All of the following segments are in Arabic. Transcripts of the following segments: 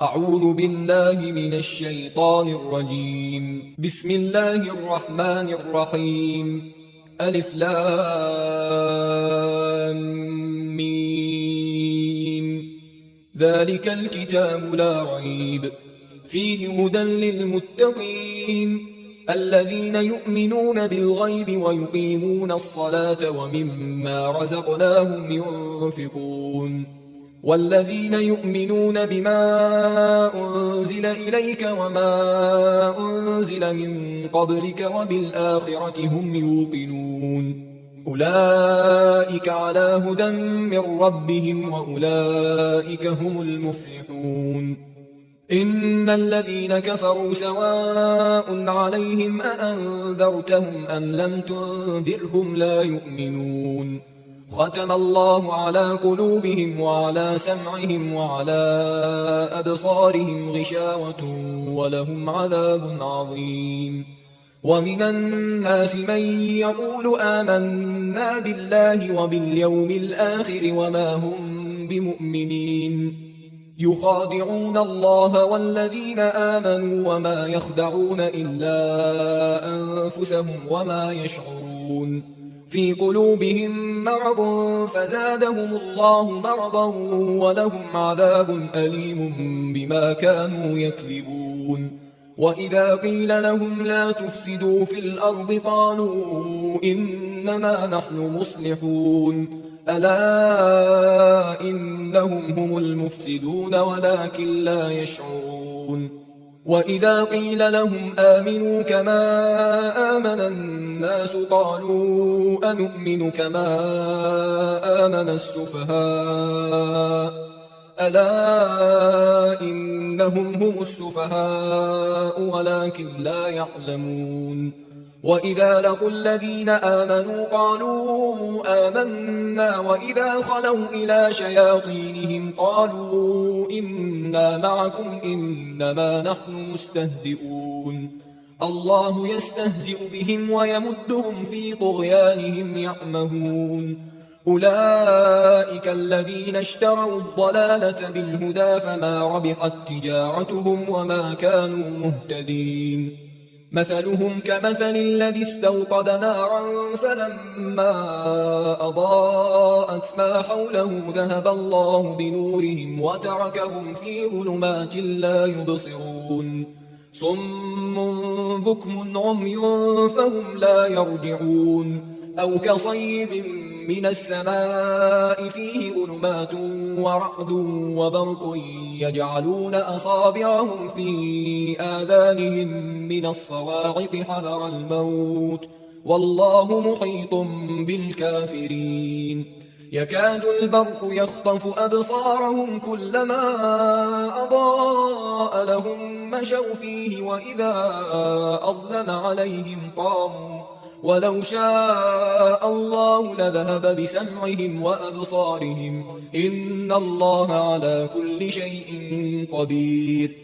أعوذ بالله من الشيطان الرجيم. بسم الله الرحمن الرحيم. ألف لام ميم. ذلك الكتاب لا ريب فيه هدى للمتقين الذين يؤمنون بالغيب ويقيمون الصلاة ومما رزقناهم ينفقون والذين يؤمنون بما أنزل إليك وما أنزل من قبلك وبالآخرة هم يوقنون أولئك على هدى من ربهم وأولئك هم المفلحون. إن الذين كفروا سواء عليهم أأنذرتهم أم لم تنذرهم لا يؤمنون. ختم الله على قلوبهم وعلى سمعهم وعلى أبصارهم غشاوة ولهم عذاب عظيم. ومن الناس من يقول آمنا بالله وباليوم الآخر وما هم بمؤمنين يخادعون الله والذين آمنوا وما يخدعون إلا أنفسهم وما يشعرون. في قلوبهم مرض فزادهم الله مرضا ولهم عذاب أليم بما كانوا يكذبون. وإذا قيل لهم لا تفسدوا في الأرض قالوا إنما نحن مصلحون ألا إنهم هم المفسدون ولكن لا يشعرون. وإذا قيل لهم آمنوا كما آمن الناس قالوا أنؤمن كما آمن السفهاء ألا إنهم هم السفهاء ولكن لا يعلمون. وإذا لقوا الذين آمنوا قالوا آمنا وإذا خلوا إلى شياطينهم قالوا إنا معكم إنما نحن مستهزئون. الله يستهزئ بهم ويمدهم في طغيانهم يعمهون. أولئك الذين اشتروا الضلالة بالهدى فما ربحت تجارتهم وما كانوا مهتدين. مثلهم كمثل الذي استوقد نارا فلما أضاءت ما حوله ذهب الله بنورهم وتركهم في ظلمات لا يبصرون. صم بكم عمي فهم لا يرجعون. أو كصيب من السماء فيه ظلمات ورعد وبرق يجعلون أصابعهم في آذانهم من الصواعق حذر الموت والله محيط بالكافرين. يكاد البرق يخطف أبصارهم كلما أضاء لهم مشوا فيه وإذا أظلم عليهم قاموا ولو شاء الله لذهب بسمعهم وأبصارهم إن الله على كل شيء قدير.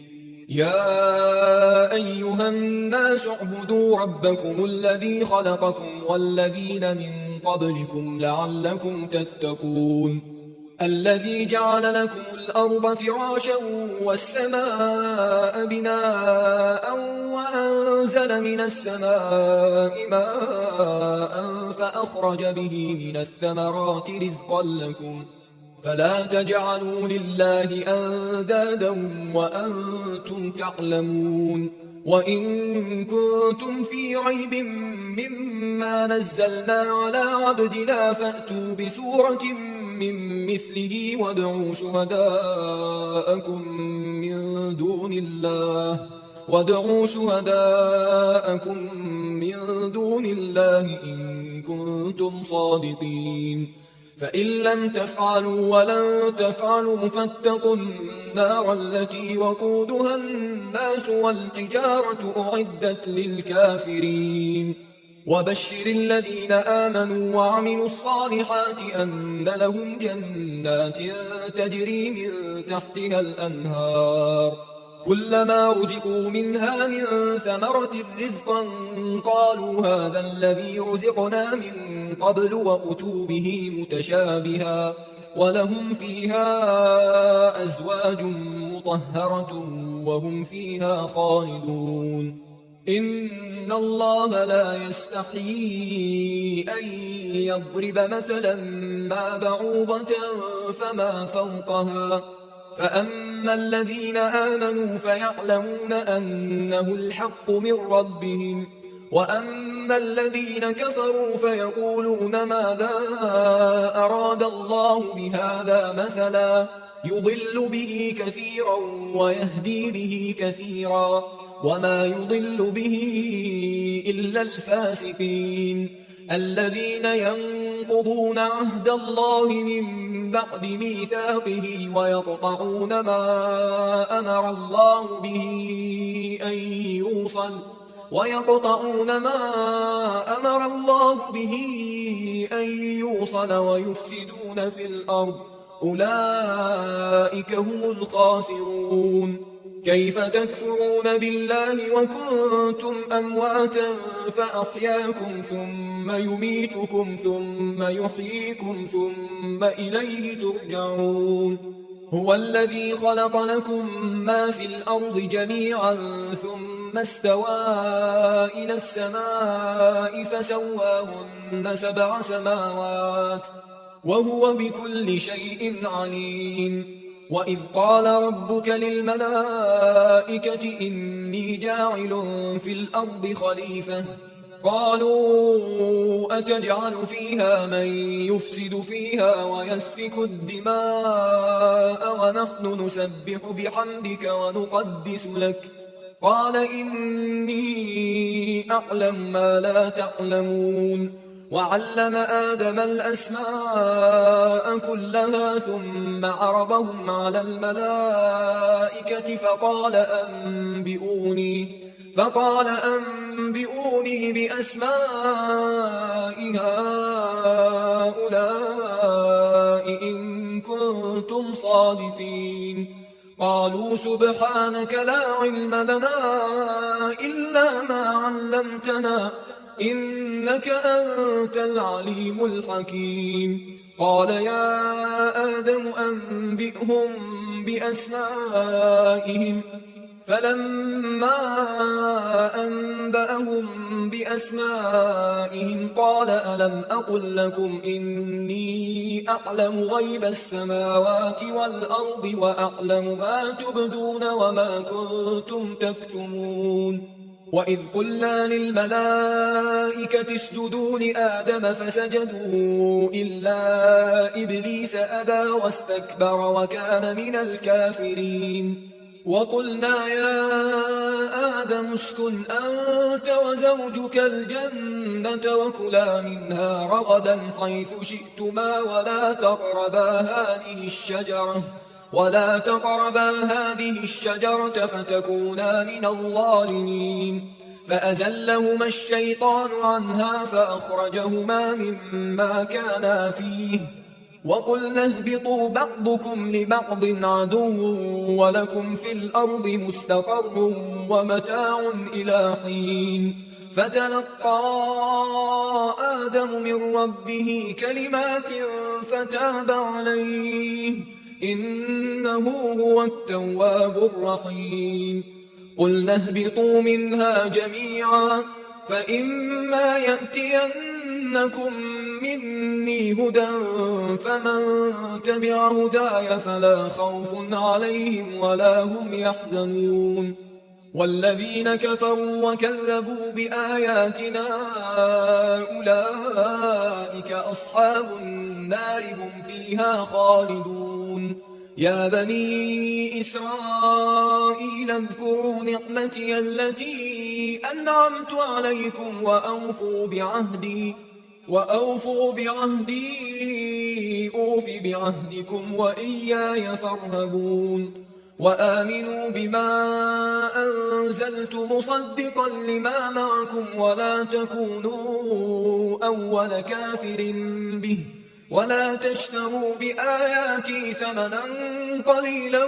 يا أيها الناس اعبدوا ربكم الذي خلقكم والذين من قبلكم لعلكم تتقون. الذي جعل لكم الأرض فراشا والسماء بناء وأنزل من السماء ماء فأخرج به من الثمرات رزقا لكم فلا تجعلوا لله أندادا وأنتم تعلمون. وإن كنتم في ريب مما نزلنا على عبدنا فأتوا بسورة من مثله وادعوا شهداءكم من دون الله إن كنتم صادقين. فإن لم تفعلوا ولن تفعلوا فاتقوا النار التي وقودها الناس والحجارة أعدت للكافرين. وبشر الذين آمنوا وعملوا الصالحات أن لهم جنات تجري من تحتها الأنهار كلما رزقوا منها من ثمرة رزقا قالوا هذا الذي رزقنا من قبل وأتوا به متشابها ولهم فيها أزواج مطهرة وهم فيها خالدون. إن الله لا يستحيي أن يضرب مثلا ما بعوضة فما فوقها، فأما الذين آمنوا فيعلمون أنه الحق من ربهم، وأما الذين كفروا فيقولون ماذا أراد الله بهذا مثلا يضل به كثيرا ويهدي به كثيرا وما يضل به إلا الفاسقين الذين ينقضون عهد الله من بعد ميثاقه ويقطعون ما أمر الله به أن يوصل ويفسدون في الأرض، أولئك هم الخاسرون. كيف تكفرون بالله وكنتم أمواتا فأحياكم ثم يميتكم ثم يحييكم ثم إليه ترجعون. هو الذي خلق لكم ما في الأرض جميعا ثم استوى إلى السماء فسواهن 7 سماوات وهو بكل شيء عليم. وإذ قال ربك للملائكة إني جاعل في الأرض خليفة قالوا أتجعل فيها من يفسد فيها ويسفك الدماء ونحن نسبح بحمدك ونقدس لك قال إني أعلم ما لا تعلمون. وعلم آدم الأسماء كلها ثم عرضهم على الملائكة فقال أنبئوني بأسماء هؤلاء إن كنتم صادقين. قالوا سبحانك لا علم لنا إلا ما علمتنا إنك أنت العليم الحكيم. قال يا آدم أنبئهم بأسمائهم فلما أنبأهم بأسمائهم قال ألم أقل لكم إني أعلم غيب السماوات والأرض وأعلم ما تبدون وما كنتم تكتمون. وإذ قلنا للملائكة اسجدوا لآدم فسجدوا إلا إبليس أبى واستكبر وكان من الكافرين. وقلنا يا آدم اسكن أنت وزوجك الجنة وكلا منها رغدا حيث شئتما ولا تقربا هذه الشجرة فتكونا من الظالمين. فأزلهما الشيطان عنها فأخرجهما مما كانا فيه وقلنا اهبطوا بعضكم لبعض عدو ولكم في الأرض مستقر ومتاع إلى حين. فتلقى آدم من ربه كلمات فتاب عليه إنه هو التواب الرحيم. قلنا اهبطوا منها جميعا فإما يأتينكم مني هدى فمن تبع هداي فلا خوف عليهم ولا هم يحزنون. والذين كفروا وكذبوا بآياتنا أولئك أصحاب النار هم فيها خالدون. يا بني إسرائيل اذكروا نعمتي التي أنعمت عليكم وأوفوا بعهدي أوف بعهدكم وإياي فارهبون. وآمنوا بما أنزلت مصدقا لما معكم ولا تكونوا أول كافر به ولا تشتروا بآياتي ثمنا قليلا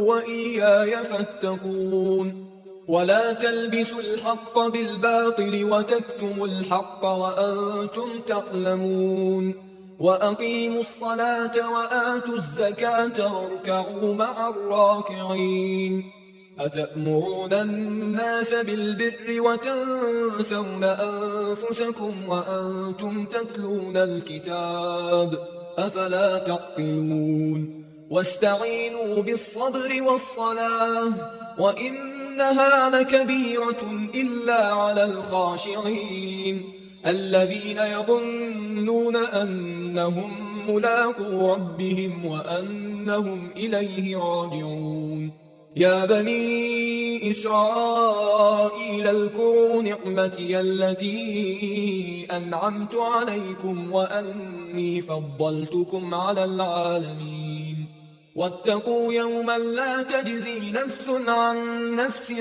وإياي فاتقون. ولا تلبسوا الحق بالباطل وتكتموا الحق وأنتم تعلمون. وأقيموا الصلاة وآتوا الزكاة واركعوا مع الراكعين أتأمرون الناس بالبر وتنسون أنفسكم وأنتم تتلون الكتاب أفلا تعقلون واستعينوا بالصبر والصلاة وإنها لكبيرة إلا على الخاشعين الذين يظنون أنهم ملاقو ربهم وأنهم إليه راجعون يا بني إسرائيل اذكروا نعمتي التي أنعمت عليكم وأني فضلتكم على العالمين واتقوا يوما لا تجزي نفس عن نفس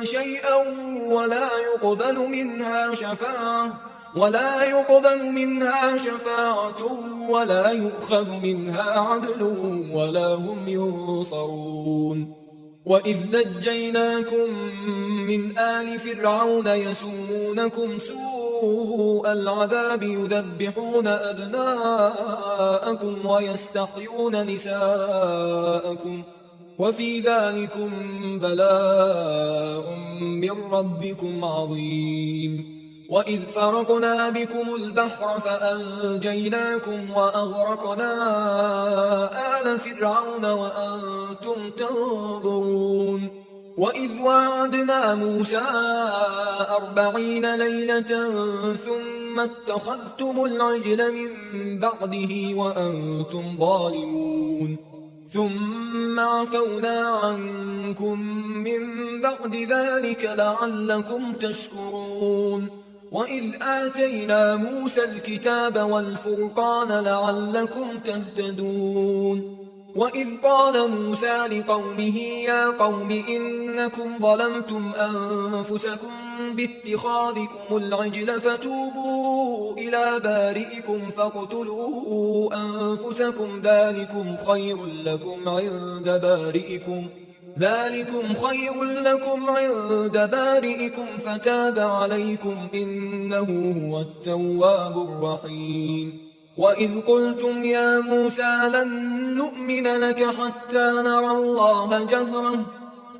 شيئا ولا يقبل منها شفاعة ولا يؤخذ منها عدل ولا هم ينصرون وإذ نجيناكم من آل فرعون يسومونكم سوء العذاب يذبحون أبناءكم ويستحيون نساءكم وفي ذلكم بلاء من ربكم عظيم وإذ فرقنا بكم البحر فأنجيناكم وأغرقنا آل فرعون وأنتم تنظرون وإذ واعدنا موسى 40 ليلة ثم اتخذتم العجل من بعده وأنتم ظالمون ثم عفونا عنكم من بعد ذلك لعلكم تشكرون وإذ آتينا موسى الكتاب والفرقان لعلكم تهتدون وإذ قال موسى لقومه يا قوم إنكم ظلمتم أنفسكم باتخاذكم العجل فتوبوا إلى بارئكم فاقتلوا أنفسكم ذلكم خير لكم عند بارئكم فتاب عليكم إنه هو التواب الرحيم وإذ قلتم يا موسى لن نؤمن لك حتى نرى الله جهرة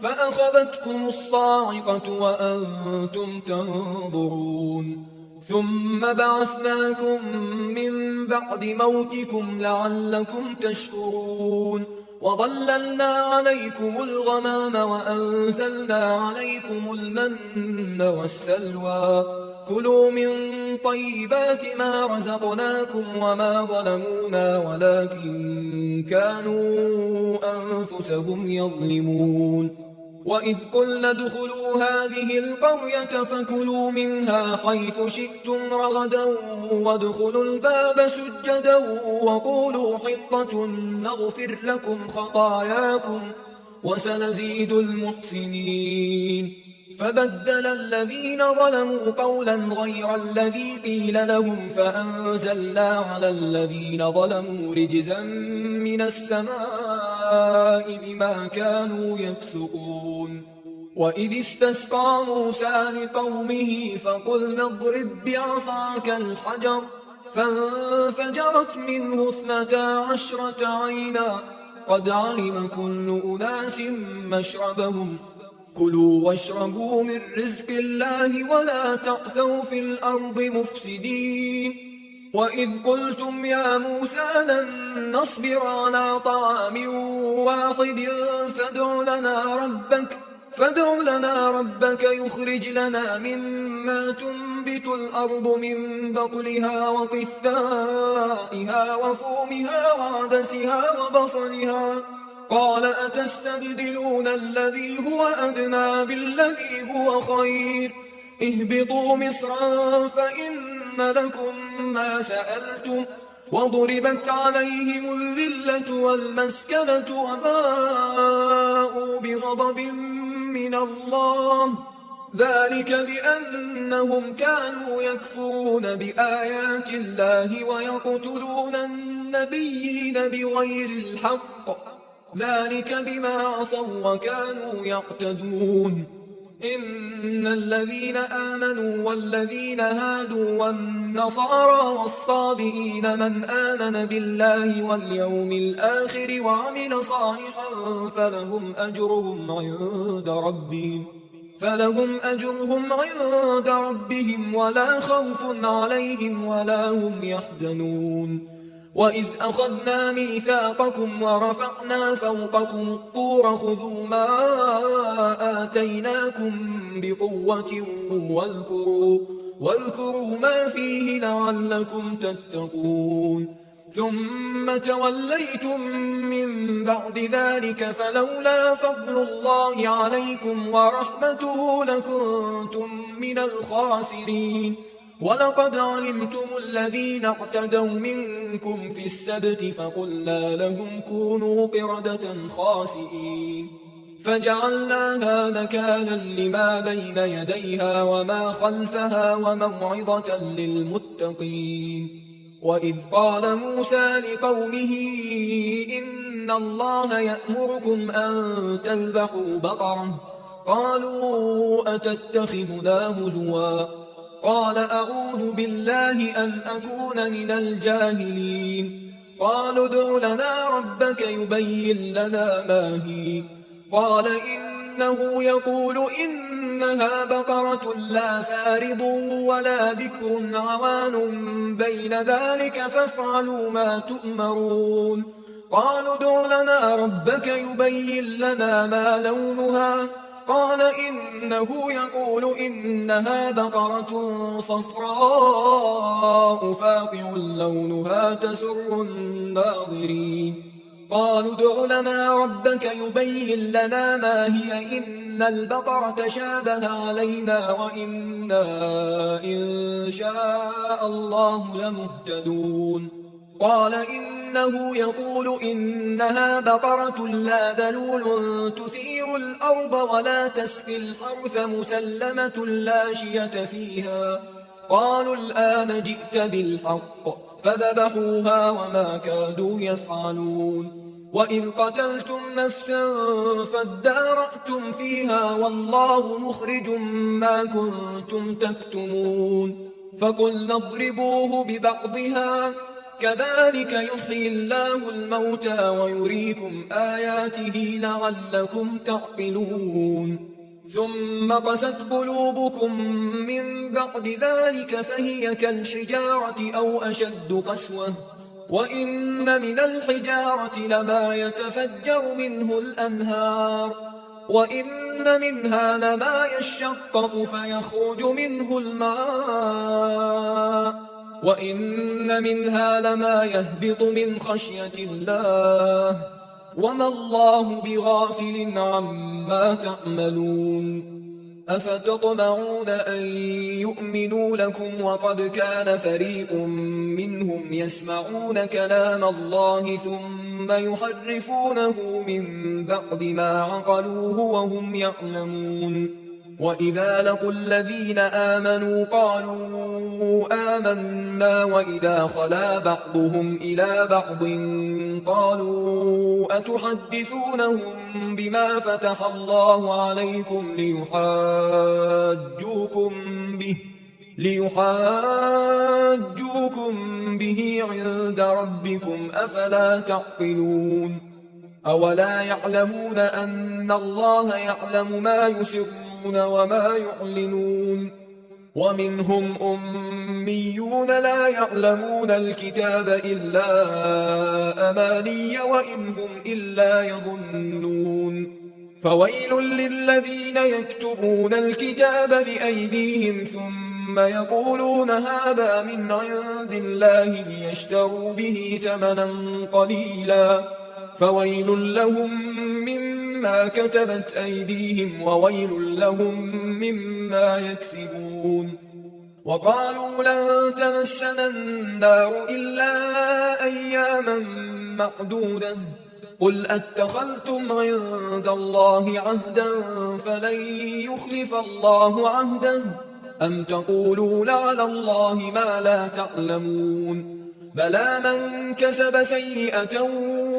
فأخذتكم الصاعقة وأنتم تنظرون ثم بعثناكم من بعد موتكم لعلكم تشكرون وظللنا عليكم الغمام وأنزلنا عليكم المن والسلوى كلوا من طيبات ما رزقناكم وما ظلمونا ولكن كانوا أنفسهم يظلمون وإذ قلنا ادخلوا هذه القرية فكلوا منها حيث شئتم رغدا وادخلوا الباب سجدا وقولوا حطة نغفر لكم خطاياكم وسنزيد المحسنين فبدل الذين ظلموا قولا غير الذي قيل لهم فأنزلنا على الذين ظلموا رجزا من السماء بما كانوا يفسقون وإذ استسقى موسى لقومه فقلنا اضرب بعصاك الحجر فانفجرت منه 12 عينا قد علم كل أناس مشربهم كلوا واشربوا من رزق الله ولا تعثوا في الأرض مفسدين وإذ قلتم يا موسى لن نصبر على طعام واحد فادع لنا ربك يخرج لنا مما تنبت الأرض من بقلها وقثائها وفومها وعدسها وبصلها قال أتستبدلون الذي هو أدنى بالذي هو خير اهبطوا مصرا فإن لكم ما سألتم وضربت عليهم الذلة والمسكنة وباءوا بغضب من الله ذلك بأنهم كانوا يكفرون بآيات الله ويقتلون النبيين بغير الحق ذلك بما عصوا وكانوا يعتدون إن الذين آمنوا والذين هادوا والنصارى والصابئين من آمن بالله واليوم الآخر وعمل صالحا فلهم أجرهم عند ربهم ولا خوف عليهم ولا هم يحزنون. وإذ أخذنا ميثاقكم ورفعنا فوقكم الطور خذوا ما آتيناكم بقوة واذكروا ما فيه لعلكم تتقون. ثم توليتم من بعد ذلك فلولا فضل الله عليكم ورحمته لكنتم من الخاسرين. ولقد علمتم الذين اعتدوا منكم في السبت فقلنا لهم كونوا قردة خاسئين فجعلناها نكالا لما بين يديها وما خلفها وموعظة للمتقين. وإذ قال موسى لقومه إن الله يأمركم أن تذبحوا بقرة قالوا أتتخذنا هزوا قال أعوذ بالله أن أكون من الجاهلين. قالوا ادع لنا ربك يبين لنا ما هي قال إنه يقول إنها بقرة لا فارض ولا بكر عوان بين ذلك فافعلوا ما تؤمرون. قالوا ادع لنا ربك يبين لنا ما لونها قال إنه يقول إنها بقرة صفراء فاقع لونها تسر الناظرين. قالوا ادع لنا ربك يبين لنا ما هي إن البقرة شابه علينا وإنا إن شاء الله لمهتدون. قال إنه يقول إنها بقرة لا ذلول تثير الأرض ولا تسقي الحرث مسلمة لا شية فيها. قالوا الآن جئت بالحق فذبحوها وما كادوا يفعلون. وإذ قتلتم نفسا فادارأتم فيها والله مخرج ما كنتم تكتمون. فقلنا اضربوه ببعضها كذلك يحيي الله الموتى ويريكم آياته لعلكم تعقلون. ثم قست قلوبكم من بعد ذلك فهي كالحجارة أو أشد قسوة وإن من الحجارة لما يتفجر منه الأنهار وإن منها لما يشقق فيخرج منه الماء وإن منها لما يهبط من خشية الله وما الله بغافل عما تعملون. أفتطمعون أن يؤمنوا لكم وقد كان فريق منهم يسمعون كلام الله ثم يحرفونه من بعد ما عقلوه وهم يعلمون. وإذا لقوا الذين آمنوا قالوا آمنا وإذا خلا بعضهم إلى بعض قالوا أتحدثونهم بما فتح الله عليكم ليحاجوكم به عند ربكم أفلا تعقلون. أولا يعلمون أن الله يعلم ما يسرون وما يعلنون. ومنهم أميون لا يعلمون الكتاب إلا أماني وإن هم إلا يظنون. فويل للذين يكتبون الكتاب بأيديهم ثم يقولون هذا من عند الله ليشتروا به ثمنا قليلا فويل لهم مما كتبت أيديهم وويل لهم مما يكسبون. وقالوا لن تمسنا النار إلا أياما معدودة قل أتخذتم عند الله عهدا فلن يخلف الله عهده أم تقولون على الله ما لا تعلمون. بلى من كسب سيئة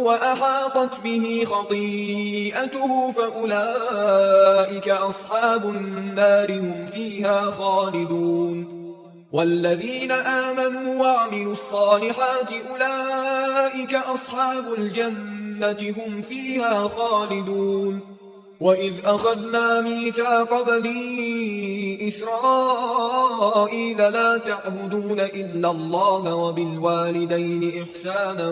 وأحاطت به خطيئته فأولئك أصحاب النار هم فيها خالدون والذين آمنوا وعملوا الصالحات أولئك أصحاب الجنة هم فيها خالدون وإذ أخذنا ميثاق بني إسرائيل لا تعبدون إلا الله وبالوالدين إحسانا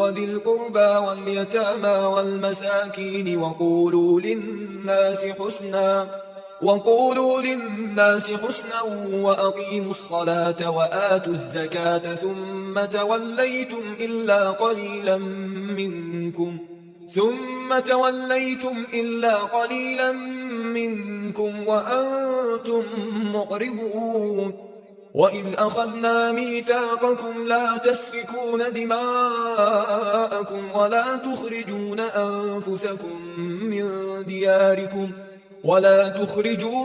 وذي القربى واليتامى والمساكين وقولوا للناس حسنا وأقيموا الصلاة وآتوا الزكاة ثم توليتم إلا قليلا منكم وأنتم معرضون وإذ أخذنا ميثاقكم لا تسفكون دماءكم ولا تخرجون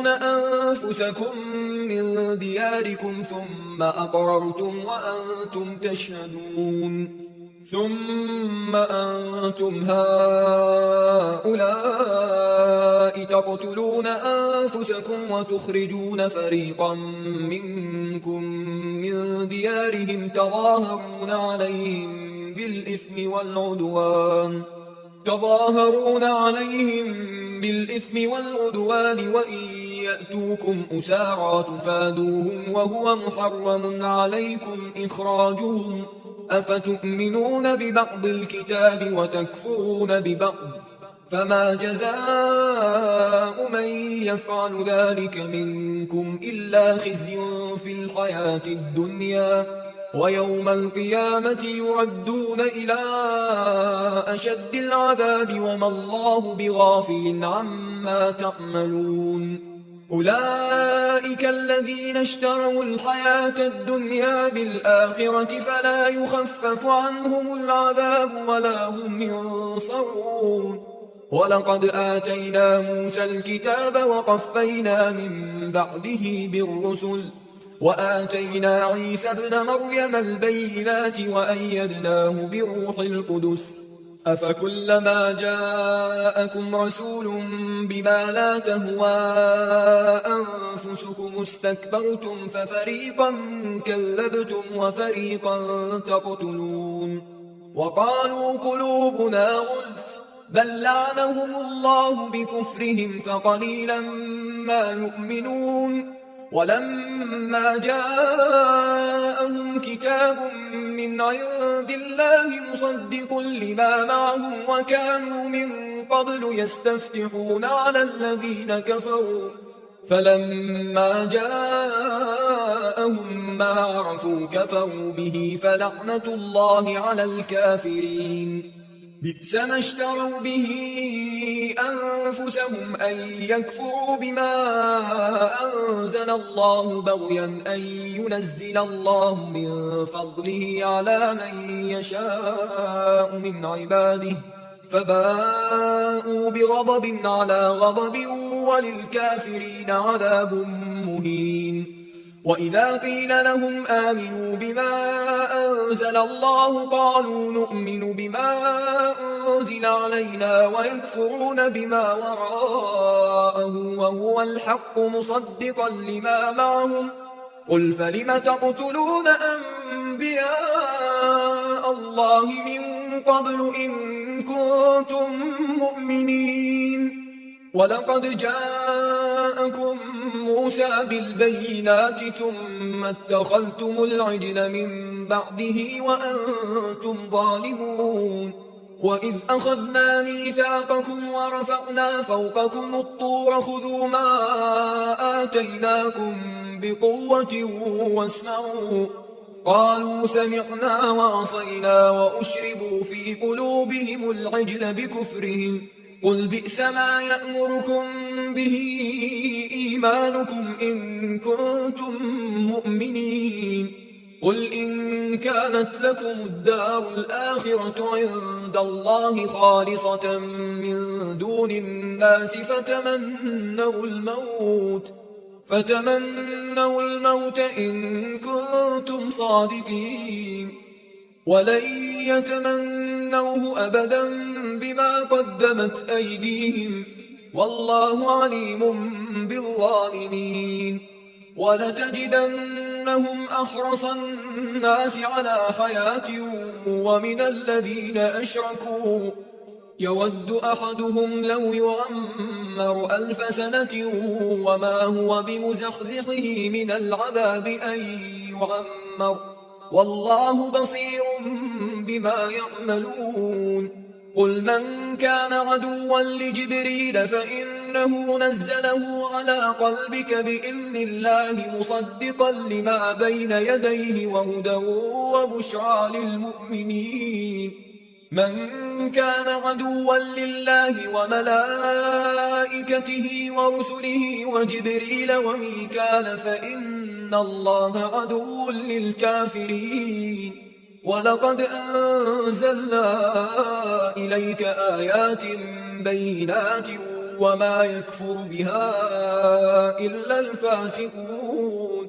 أنفسكم من دياركم ثم أقررتم وأنتم تشهدون ثم أنتم هؤلاء تقتلون أنفسكم وتخرجون فريقا منكم من ديارهم تظاهرون عليهم بالإثم والعدوان وإن يأتوكم أسارى تفادوهم وهو محرم عليكم إخراجهم أفتؤمنون ببعض الكتاب وتكفرون ببعض فما جزاء من يفعل ذلك منكم إلا خزي في الحياة الدنيا ويوم القيامة يردون إلى أشد العذاب وما الله بغافل عما تعملون أولئك الذين اشتروا الحياة الدنيا بالآخرة فلا يخفف عنهم العذاب ولا هم ينصرون ولقد آتينا موسى الكتاب وقفينا من بعده بالرسل وآتينا عيسى ابن مريم البينات وأيدناه بروح القدس أفكلما جاءكم رسول بما لا تهوى أنفسكم استكبرتم ففريقا كذبتم وفريقا تقتلون وقالوا قلوبنا غلف بل لعنهم الله بكفرهم فقليلا ما يؤمنون ولما جاءهم كتاب من عند الله مصدق لما معهم وكانوا من قبل يستفتحون على الذين كفروا فلما جاءهم ما عرفوا كفروا به فلعنة الله على الكافرين بئس ما اشتروا به أنفسهم أن يكفروا بما أنزل الله بغيا أن ينزل الله من فضله على من يشاء من عباده فباءوا بغضب على غضب وللكافرين عذاب مهين وإذا قيل لهم آمنوا بما أنزل الله قالوا نؤمن بما أنزل علينا ويكفرون بما وراءه وهو الحق مصدقا لما معهم قل فلم تقتلون أنبياء الله من قبل إن كنتم مؤمنين ولقد جاءكم موسى بالبينات ثم اتخذتم العجل من بعده وأنتم ظالمون وإذ أخذنا ميثاقكم ورفعنا فوقكم الطور خذوا ما آتيناكم بقوة واسمعوا قالوا سمعنا وعصينا وأشربوا في قلوبهم العجل بكفرهم قل بئس ما يأمركم به إيمانكم إن كنتم مؤمنين قل إن كانت لكم الدار الآخرة عند الله خالصة من دون الناس فتمنوا الموت إن كنتم صادقين ولن يتمنوه أبدا بما قدمت أيديهم والله عليم بالظالمين. ولتجدنهم أحرص الناس على حياة ومن الذين أشركوا يود أحدهم لو يعمر 1000 سنة وما هو بمزحزحه من العذاب أن يعمر والله بصير بما يعملون. قل من كان عدوا لجبريل فإنه نزله على قلبك بإذن الله مصدقا لما بين يديه وهدى وبشرى للمؤمنين. من كان عدوا لله وملائكته ورسله وجبريل وميكال فإن الله عدو للكافرين. ولقد أنزلنا إليك آيات بينات وما يكفر بها إلا الفاسقون.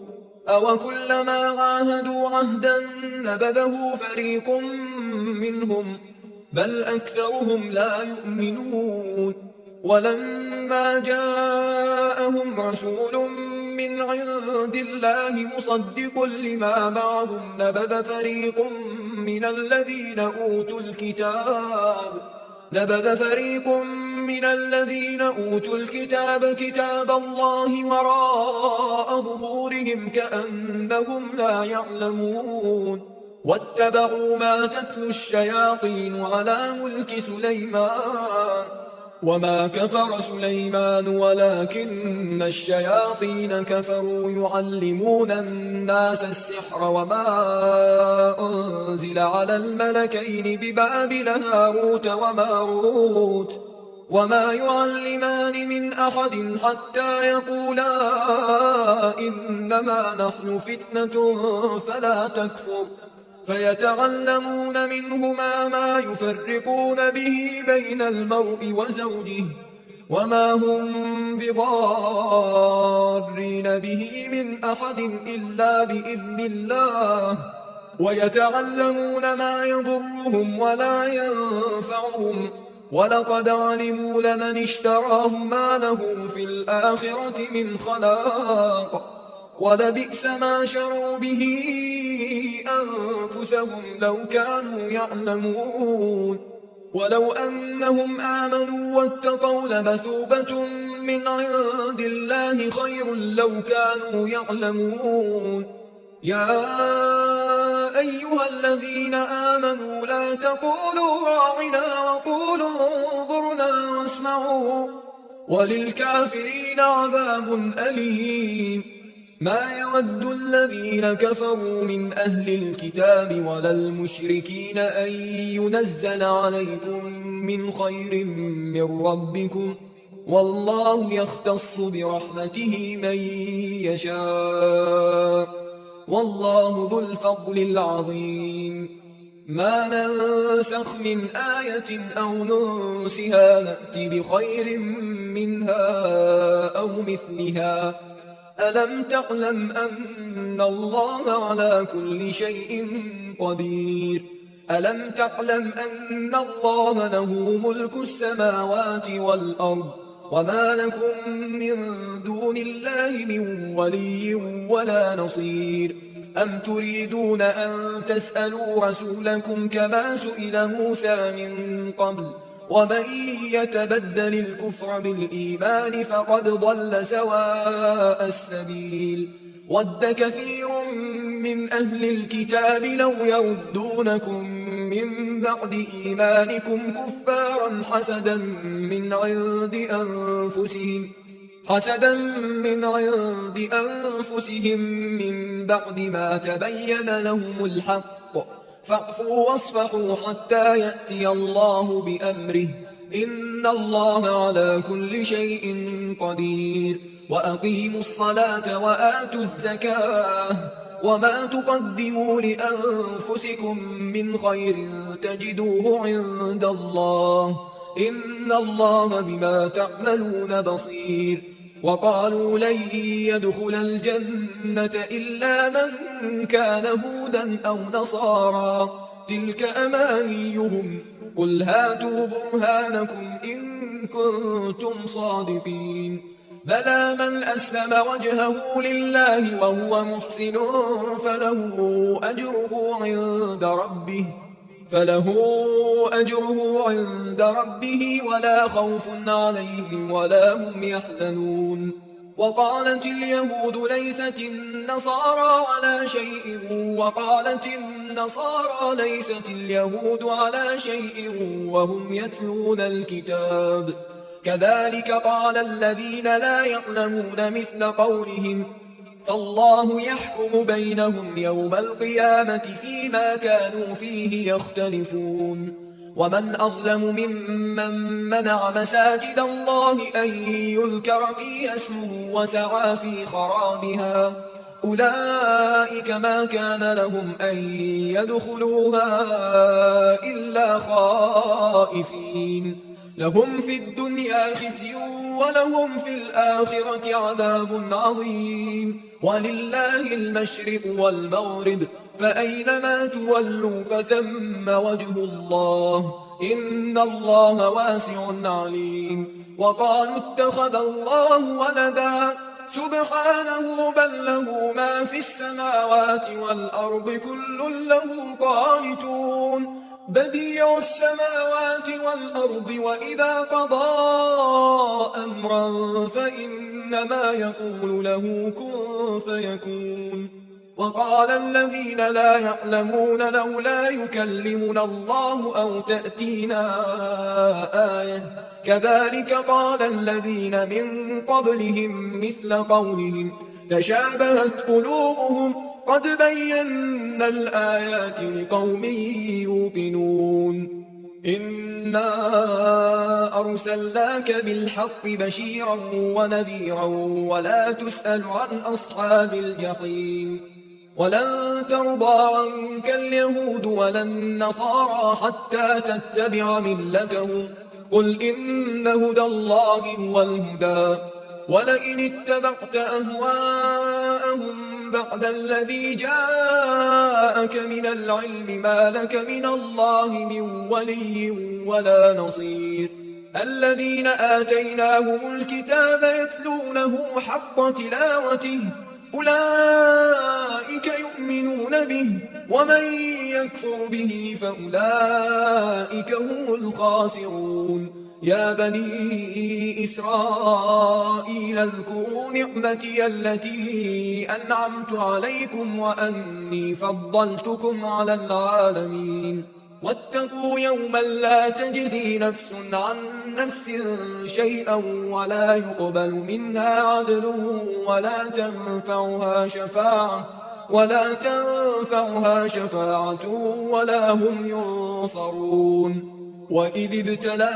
أوكلما عاهدوا عهدا نبذه فريق منهم بل أكثرهم لا يؤمنون. ولما جاءهم رسول من عند الله مصدق لما معهم نبذ فريق من الذين أوتوا الكتاب كتاب الله وراء ظهورهم كأنهم لا يعلمون. واتبعوا ما تتلو الشياطين على ملك سليمان وما كفر سليمان ولكن الشياطين كفروا يعلمون الناس السحر وما أنزل على الملكين ببابل هاروت وماروت وما يعلمان من أحد حتى يقولا إنما نحن فتنة فلا تكفر فيتعلمون منهما ما يفرقون به بين المرء وزوجه وما هم بضارين به من أحد إلا بإذن الله ويتعلمون ما يضرهم ولا ينفعهم ولقد علموا لمن اشتراه ما له في الآخرة من خلاق ولبئس ما شروا به أنفسهم لو كانوا يعلمون. ولو أنهم آمنوا واتقوا لمثوبة من عند الله خير لو كانوا يعلمون. يا أيها الذين آمنوا لا تقولوا راعنا وقولوا انظرنا واسمعوا وللكافرين عذاب أليم. ما يود الذين كفروا من أهل الكتاب ولا المشركين أن ينزل عليكم من خير من ربكم والله يختص برحمته من يشاء والله ذو الفضل العظيم. ما ننسخ من آية أو ننسها نأت بخير منها أو مثلها. ألم تعلم أن الله على كل شيء قدير. ألم تعلم أن الله له ملك السماوات والأرض وما لكم من دون الله من ولي ولا نصير. أم تريدون أن تسألوا رسولكم كما سئل موسى من قبل ومن يتبدل الكفر بالإيمان فقد ضل سواء السبيل. ود كثير من أهل الكتاب لو يردونكم من بعد إيمانكم كفارا حسدا من عند أنفسهم من بعد ما تبين لهم الحق فاعفوا واصفحوا حتى يأتي الله بأمره إن الله على كل شيء قدير. وأقيموا الصلاة وآتوا الزكاة وما تقدموا لأنفسكم من خير تجدوه عند الله إن الله بما تعملون بصير. وقالوا لن يدخل الجنة إلا من كان هودا أو نصارى تلك أمانيهم قل هاتوا برهانكم إن كنتم صادقين بلى من أسلم وجهه لله وهو محسن فله أجره عند ربه ولا خوف عليهم ولا هم يحزنون وقالت اليهود ليست النصارى على شيء وقالت النصارى ليست اليهود على شيء وهم يتلون الكتاب كذلك قال الذين لا يعلمون مثل قولهم فالله يحكم بينهم يوم القيامة فيما كانوا فيه يختلفون ومن أظلم ممن منع مساجد الله أن يذكر فيها اسمه وسعى في خرابها أولئك ما كان لهم أن يدخلوها إلا خائفين لهم في الدنيا خزي ولهم في الآخرة عذاب عظيم ولله المشرق والمغرب فأينما تولوا فثم وجه الله إن الله واسع عليم وقالوا اتخذ الله ولدا سبحانه بل له ما في السماوات والأرض كل له قانتون بديع السماوات والأرض وإذا قضى أمرا فإنما يقول له كن فيكون وقال الذين لا يعلمون لولا يكلمنا الله أو تأتينا آية كذلك قال الذين من قبلهم مثل قولهم تشابهت قلوبهم قد بينا الآيات لقوم يوقنون إنا أرسلناك بالحق بشيرا ونذيرا ولا تسأل عن أصحاب الجحيم ولن ترضى عنك اليهود ولا النصارى حتى تتبع ملتهم قل إن هدى الله هو الهدى ولئن اتبعت أهواءهم بعد الذي جاءك من العلم ما لك من الله من ولي ولا نصير الذين آتيناهم الكتاب يتلونه حق تلاوته أولئك يؤمنون به ومن يكفر به فأولئك هم الخاسرون يا بني إسرائيل اذكروا نعمتي التي أنعمت عليكم وأني فضلتكم على العالمين واتقوا يوما لا تجزي نفس عن نفس شيئا ولا يقبل منها عدل ولا تنفعها شفاعة ولا هم ينصرون وإذ ابتلى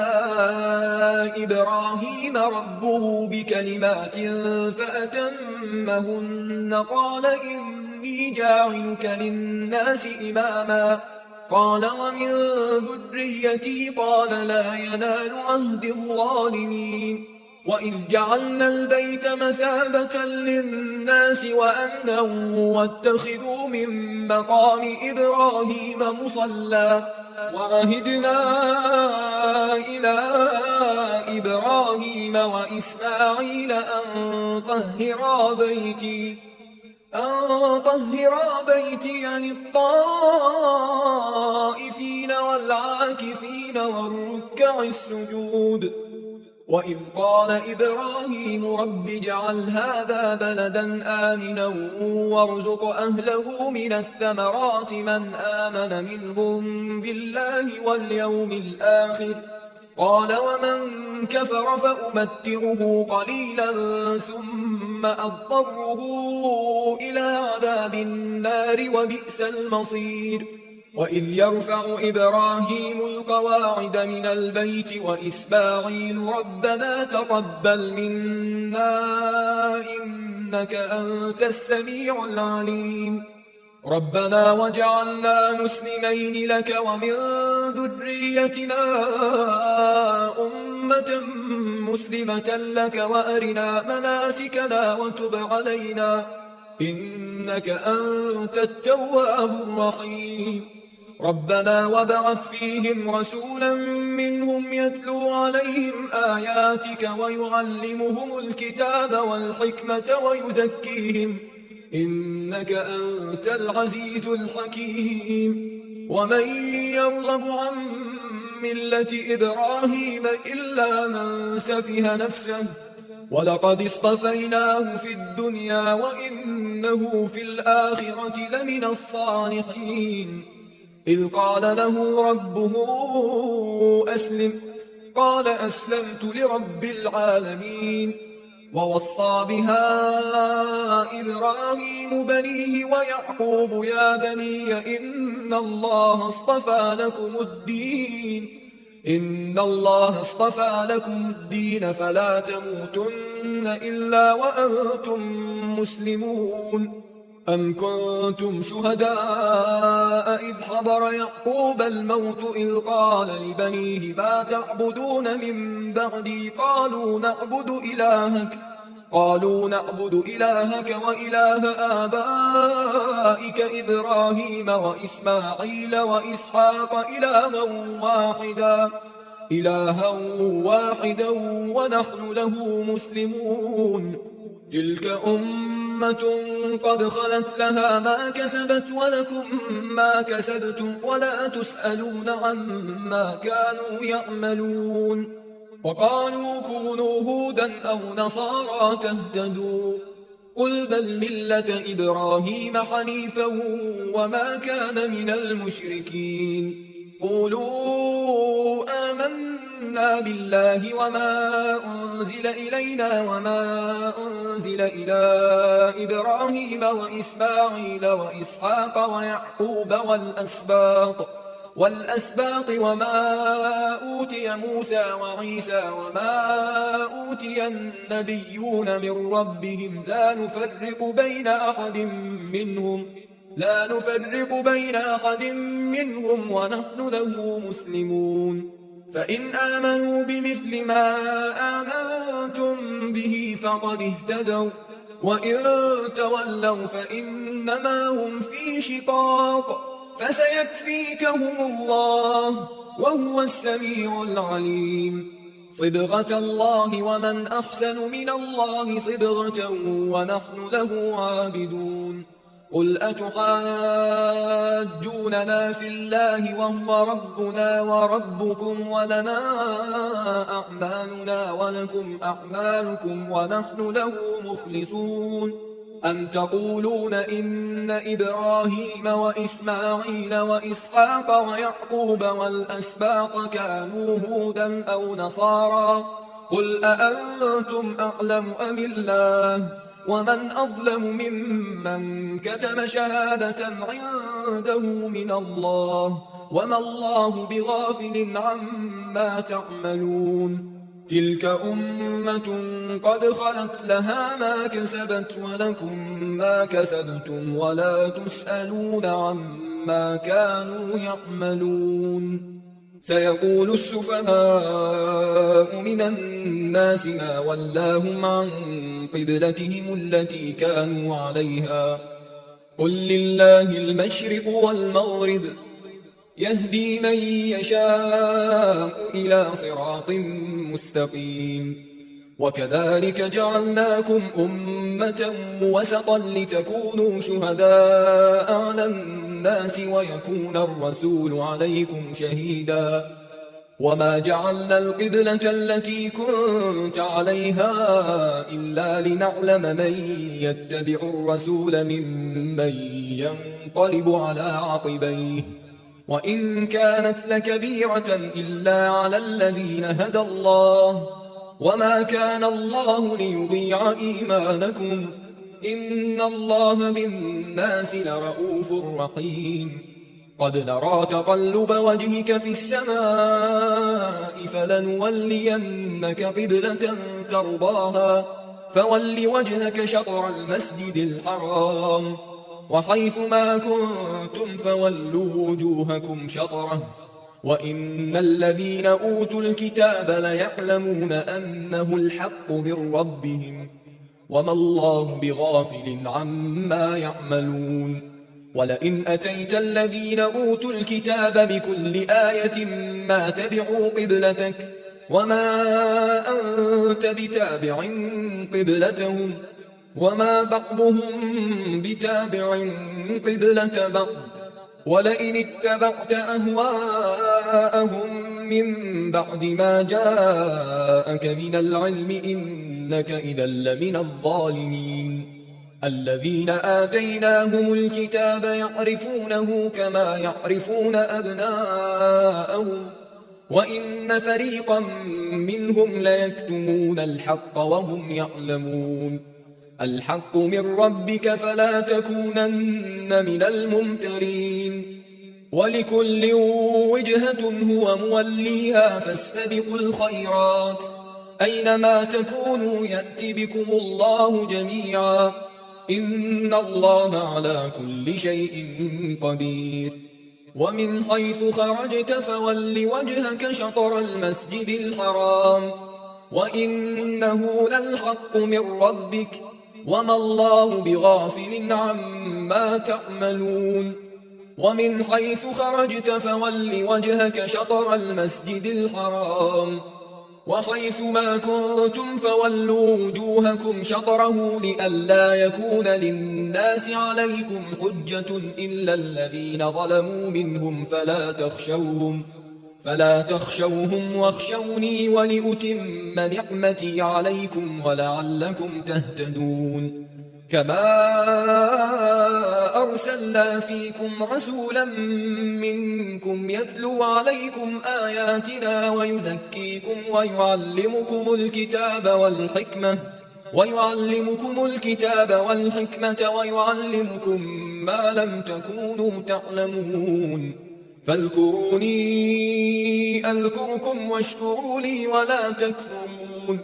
إبراهيم ربه بكلمات فأتمهن قال إني جاعلك للناس إماما قال ومن ذريتي قال لا ينال عهد الظالمين وإذ جعلنا البيت مثابة للناس وأمنا واتخذوا من مقام إبراهيم مصلى وعهدنا إلى إبراهيم وإسماعيل أن طهرا بيتي للطائفين والعاكفين والركع السجود وإذ قال إبراهيم رب اجعل هذا بلدا آمنا وارزق أهله من الثمرات من آمن منهم بالله واليوم الآخر قال ومن كفر فأمتعه قليلا ثم أضطره إلى عذاب النار وبئس المصير وإذ يرفع إبراهيم القواعد من البيت وإسماعيل ربنا تقبل منا إنك أنت السميع العليم ربنا وجعلنا مسلمين لك ومن ذريتنا أمة مسلمة لك وأرنا مناسكنا وتب علينا إنك أنت التواب الرحيم ربنا وابعث فيهم رسولا منهم يتلو عليهم آياتك ويعلمهم الكتاب والحكمة ويزكيهم إنك أنت العزيز الحكيم ومن يرغب عن ملة إبراهيم إلا من سفه نفسه ولقد اصطفيناه في الدنيا وإنه في الآخرة لمن الصالحين إذ قال له ربه أسلم قال أسلمت لرب العالمين ووصى بها إبراهيم بنيه ويعقوب يا بني إن الله اصطفى لكم الدين فلا تموتن إلا وأنتم مسلمون أم كنتم شهداء إذ حضر يعقوب الموت إذ قال لبنيه ما تعبدون من بعدي قالوا نعبد إلهك وإله آبائك إبراهيم وإسماعيل وإسحاق إلها واحدا ونحن له مسلمون تلك أمة قد خلت لها ما كسبت ولكم ما كسبتم ولا تسألون عما كانوا يعملون وقالوا كونوا هودا أو نصارى تهتدوا قل بل ملة إبراهيم حنيفا وما كان من المشركين قولوا آمنا بالله وما أنزل إلينا وما أنزل إلى إبراهيم وإسماعيل وإسحاق ويعقوب والأسباط وما أوتي موسى وعيسى وما أوتي النبيون من ربهم لا نفرق بين أحد منهم ونحن له مسلمون فإن آمنوا بمثل ما آمنتم به فقد اهتدوا وإن تولوا فإنما هم في شقاق فسيكفيكهم الله وهو السميع العليم صبغة الله ومن أحسن من الله صبغة ونحن له عابدون قل أتحاجوننا في الله وهو ربنا وربكم ولنا أعمالنا ولكم أعمالكم ونحن له مخلصون أم تقولون إن إبراهيم وإسماعيل وإسحاق ويعقوب والأسباط كانوا هودا أو نصارى قل أأنتم أعلم أم الله ومن أظلم ممن كتم شهادة عنده من الله وما الله بغافل عما تعملون تلك أمة قد خلت لها ما كسبت ولكم ما كسبتم ولا تسألون عما كانوا يعملون سيقول السفهاء من الناس ما ولاهم عن قبلتهم التي كانوا عليها قل لله المشرق والمغرب يهدي من يشاء إلى صراط مستقيم وكذلك جعلناكم أمة وسطا لتكونوا شهداء على الناس ويكون الرسول عليكم شهيدا وما جعلنا القبلة التي كنت عليها إلا لنعلم من يتبع الرسول ممن ينقلب على عقبيه وإن كانت لكبيرة إلا على الذين هدى الله وما كان الله ليضيع إيمانكم إن الله بالناس لرؤوف رحيم قد نرى تقلب وجهك في السماء فلنولينك قبلة ترضاها فول وجهك شطر المسجد الحرام وحيث ما كنتم فولوا وجوهكم شطره وإن الذين أوتوا الكتاب ليعلمون أنه الحق من ربهم وما الله بغافل عما يعملون ولئن أتيت الذين أوتوا الكتاب بكل آية ما تبعوا قبلتك وما أنت بتابع قبلتهم وما بعضهم بتابع قبلة بعض ولئن اتبعت أهواءهم من بعد ما جاءك من العلم إنك إذا لمن الظالمين الذين آتيناهم الكتاب يعرفونه كما يعرفون أبناءهم وإن فريقا منهم ليكتمون الحق وهم يعلمون الحق من ربك فلا تكونن من الممترين ولكل وجهة هو موليها فاستبقوا الخيرات أينما تكونوا يأتي بكم الله جميعا إن الله على كل شيء قدير ومن حيث خرجت فول وجهك شطر المسجد الحرام وإنه للحق من ربك وما الله بغافل عما تعملون ومن حيث خرجت فول وجهك شطر المسجد الحرام وحيث ما كنتم فولوا وجوهكم شطره لئلا يكون للناس عليكم حجة إلا الذين ظلموا منهم فلا تخشوهم واخشوني ولأتم نعمتي عليكم ولعلكم تهتدون كما أرسلنا فيكم رسولا منكم يتلو عليكم آياتنا ويزكيكم ويعلمكم الكتاب والحكمة ويعلمكم ما لم تكونوا تعلمون فاذكروني أذكركم واشكروا لي ولا تكفرون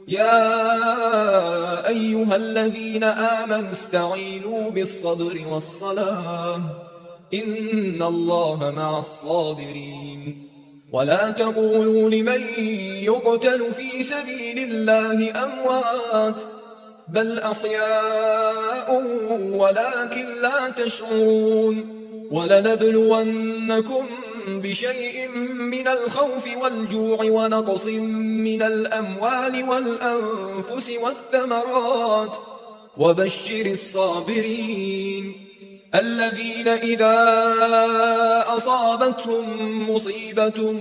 يا أيها الذين آمنوا استعينوا بالصبر والصلاة إن الله مع الصابرين ولا تقولوا لمن يقتل في سبيل الله أموات بل أحياء ولكن لا تشعرون ولنبلونكم بشيء من الخوف والجوع ونقص من الأموال والأنفس والثمرات وبشر الصابرين الذين إذا أصابتهم مصيبة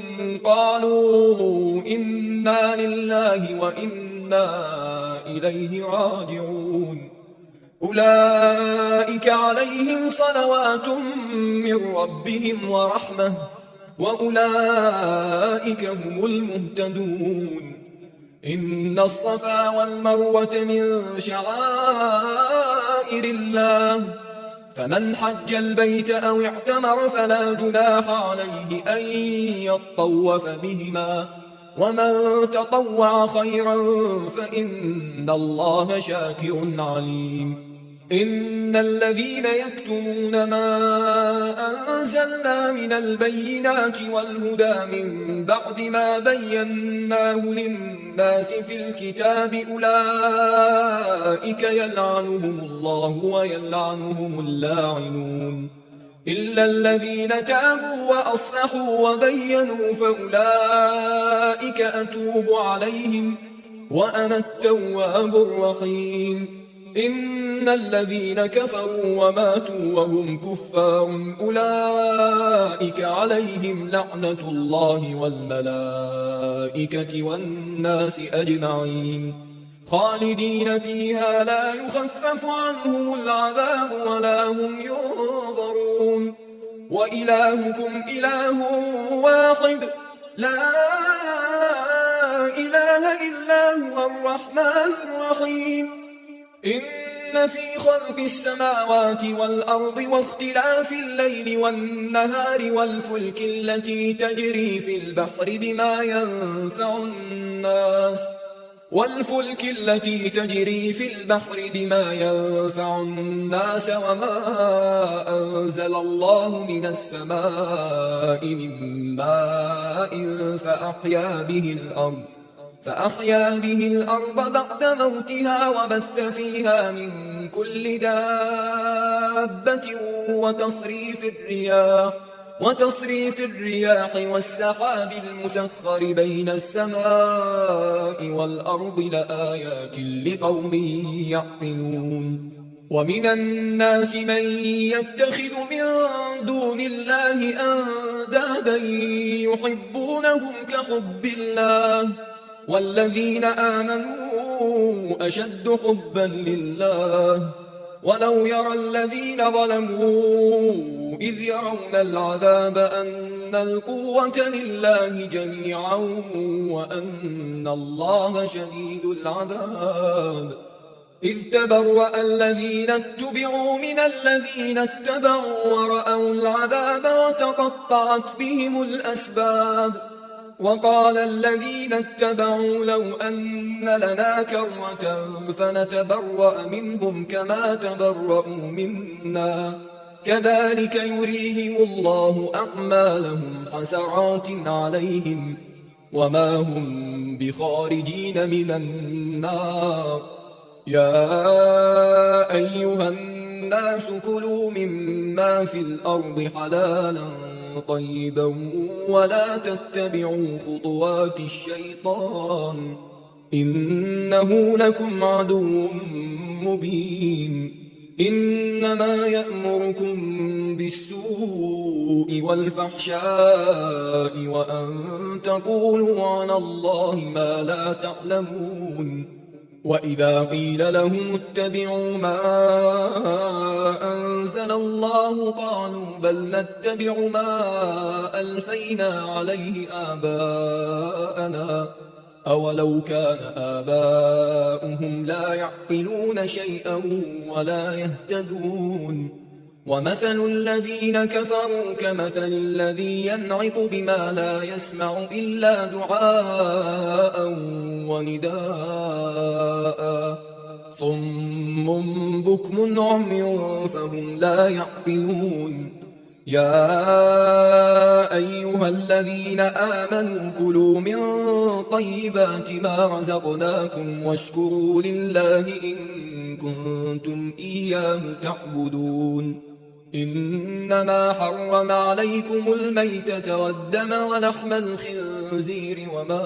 قالوا إنا لله وإنا إليه راجعون أولئك عليهم صلوات من ربهم ورحمة وأولئك هم المهتدون إن الصفا والمروة من شعائر الله فمن حج البيت أو اعتمر فلا جناح عليه أن يطوف بهما ومن تطوع خيرا فإن الله شاكر عليم إن الذين يكتمون ما أنزلنا من البينات والهدى من بعد ما بيناه للناس في الكتاب أولئك يلعنهم الله ويلعنهم اللاعنون إلا الذين تابوا وأصلحوا وبينوا فأولئك أتوب عليهم وأنا التواب الرحيم إن الذين كفروا وماتوا وهم كفار أولئك عليهم لعنة الله والملائكة والناس أجمعين خالدين فيها لا يخفف عنهم العذاب ولا هم ينظرون وإلهكم إله واحد لا إله إلا هو الرحمن الرحيم إن في خلق السماوات والأرض واختلاف الليل والنهار والفلك التي تجري في البحر بما ينفع الناس وما أنزل الله من السماء من ماء فأحيا به الأرض فأحيا به الأرض بعد موتها وبث فيها من كل دابة وتصريف الرياح والسحاب المسخر بين السماء والأرض لآيات لقوم يعقلون ومن الناس من يتخذ من دون الله أندادا يحبونهم كحب الله والذين آمنوا أشد حبا لله ولو يرى الذين ظلموا إذ يرون العذاب أن القوة لله جميعا وأن الله شديد العذاب إذ تبرأ الذين اتبعوا من الذين اتبعوا ورأوا العذاب وتقطعت بهم الأسباب وقال الذين اتبعوا لو أن لنا كرة فنتبرأ منهم كما تبرأوا منا كذلك يريهم الله أعمالهم حسرات عليهم وما هم بخارجين من النار يا أيها الناس كلوا مما في الأرض حلالا طيبا ولا تتبعوا خطوات الشيطان إنه لكم عدو مبين إنما يأمركم بالسوء والفحشاء وأن تقولوا على الله ما لا تعلمون وإذا قيل لهم اتبعوا ما أنزل الله قالوا بل نتبع ما ألفينا عليه آباءنا أولو كان آباؤهم لا يعقلون شيئا ولا يهتدون ومثل الذين كفروا كمثل الذي ينعق بما لا يسمع إلا دعاء ونداء صم بكم عمي فهم لا يعقلون يا أيها الذين آمنوا كلوا من طيبات ما رزقناكم واشكروا لله إن كنتم إياه تعبدون إنما حرم عليكم الميتة والدم ولحم الخنزير وما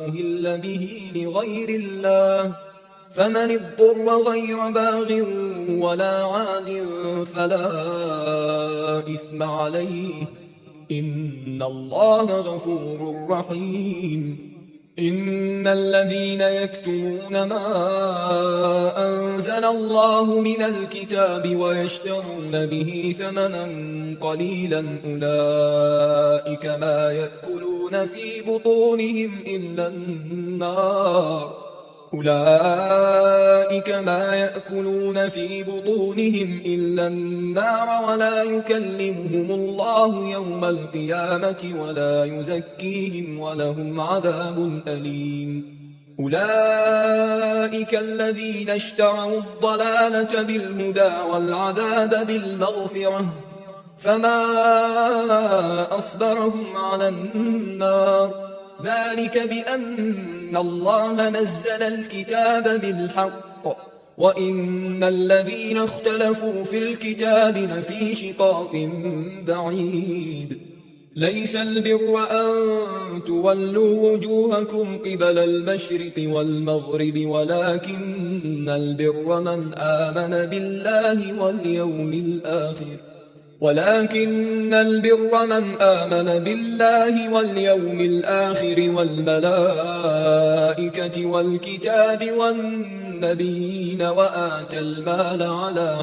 أهل به لغير الله فمن اضطر غير باغ ولا عاد فلا إثم عليه إن الله غفور رحيم إن الذين يكتمون ما أنزل الله من الكتاب ويشترون به ثمنا قليلا أولئك ما يأكلون في بطونهم إلا النار ولا يكلمهم الله يوم القيامة ولا يزكيهم ولهم عذاب أليم أولئك الذين اشتروا الضلالة بالهدى والعذاب بالمغفرة فما أصبرهم على النار ذلك بأن الله نزل الكتاب بالحق وإن الذين اختلفوا في الكتاب لفي شقاق بعيد ليس البر أن تولوا وجوهكم قبل المشرق والمغرب ولكن البر من آمن بالله واليوم الآخر والملائكة والكتاب والنبيين وآتى المال على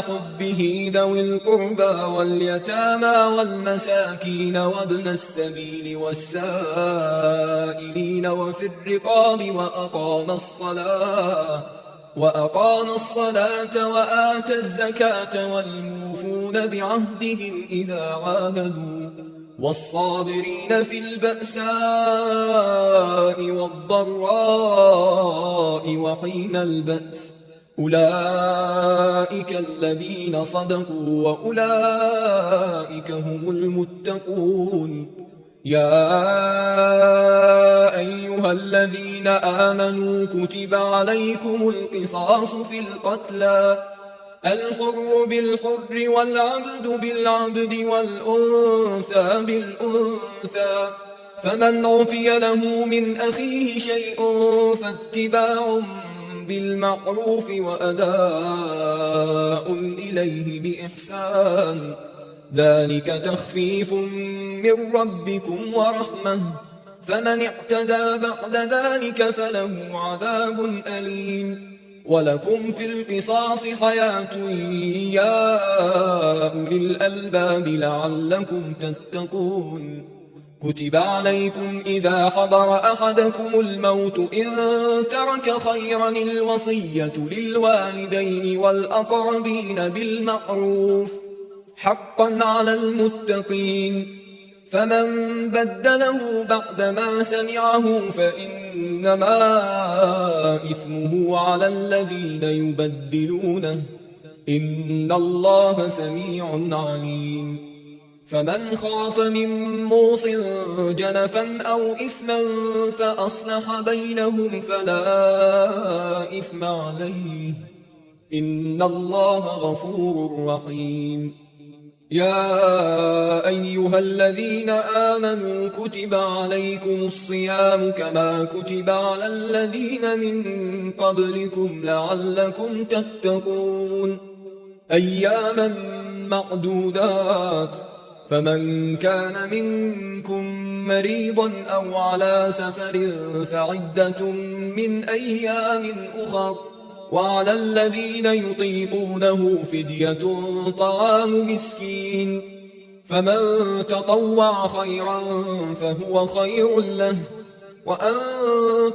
حبه ذوي القربى واليتامى والمساكين وابن السبيل والسائلين وفي الرقاب وأقام الصلاة وآتى الزكاة والموفون بعهدهم إذا عاهدوا والصابرين في البأساء والضراء وحين البأس أولئك الذين صدقوا وأولئك هم المتقون. يا أيها الذين آمنوا كتب عليكم القصاص في القتلى، الحر بالحر والعبد بالعبد والأنثى بالأنثى، فمن عفي له من أخيه شيء فاتباع بالمعروف وأداء إليه بإحسان، ذلك تخفيف من ربكم ورحمة، فمن اعتدى بعد ذلك فله عذاب أليم. ولكم في القصاص حياة يا أولي الألباب لعلكم تتقون. كتب عليكم إذا حضر أحدكم الموت إن ترك خيرا الوصية للوالدين والأقربين بالمعروف حقا على المتقين، فمن بدله بعدما سمعه فإنما إثمه على الذين يبدلونه، إن الله سميع عليم. فمن خاف من موص جنفا أو إثما فأصلح بينهم فلا إثم عليه، إن الله غفور رحيم. يا أيها الذين آمنوا كتب عليكم الصيام كما كتب على الذين من قبلكم لعلكم تتقون، أياما معدودات، فمن كان منكم مريضا أو على سفر فعدة من أيام أخر، وعلى الذين يطيقونه فدية طعام مسكين، فمن تطوع خيرا فهو خير له، وأن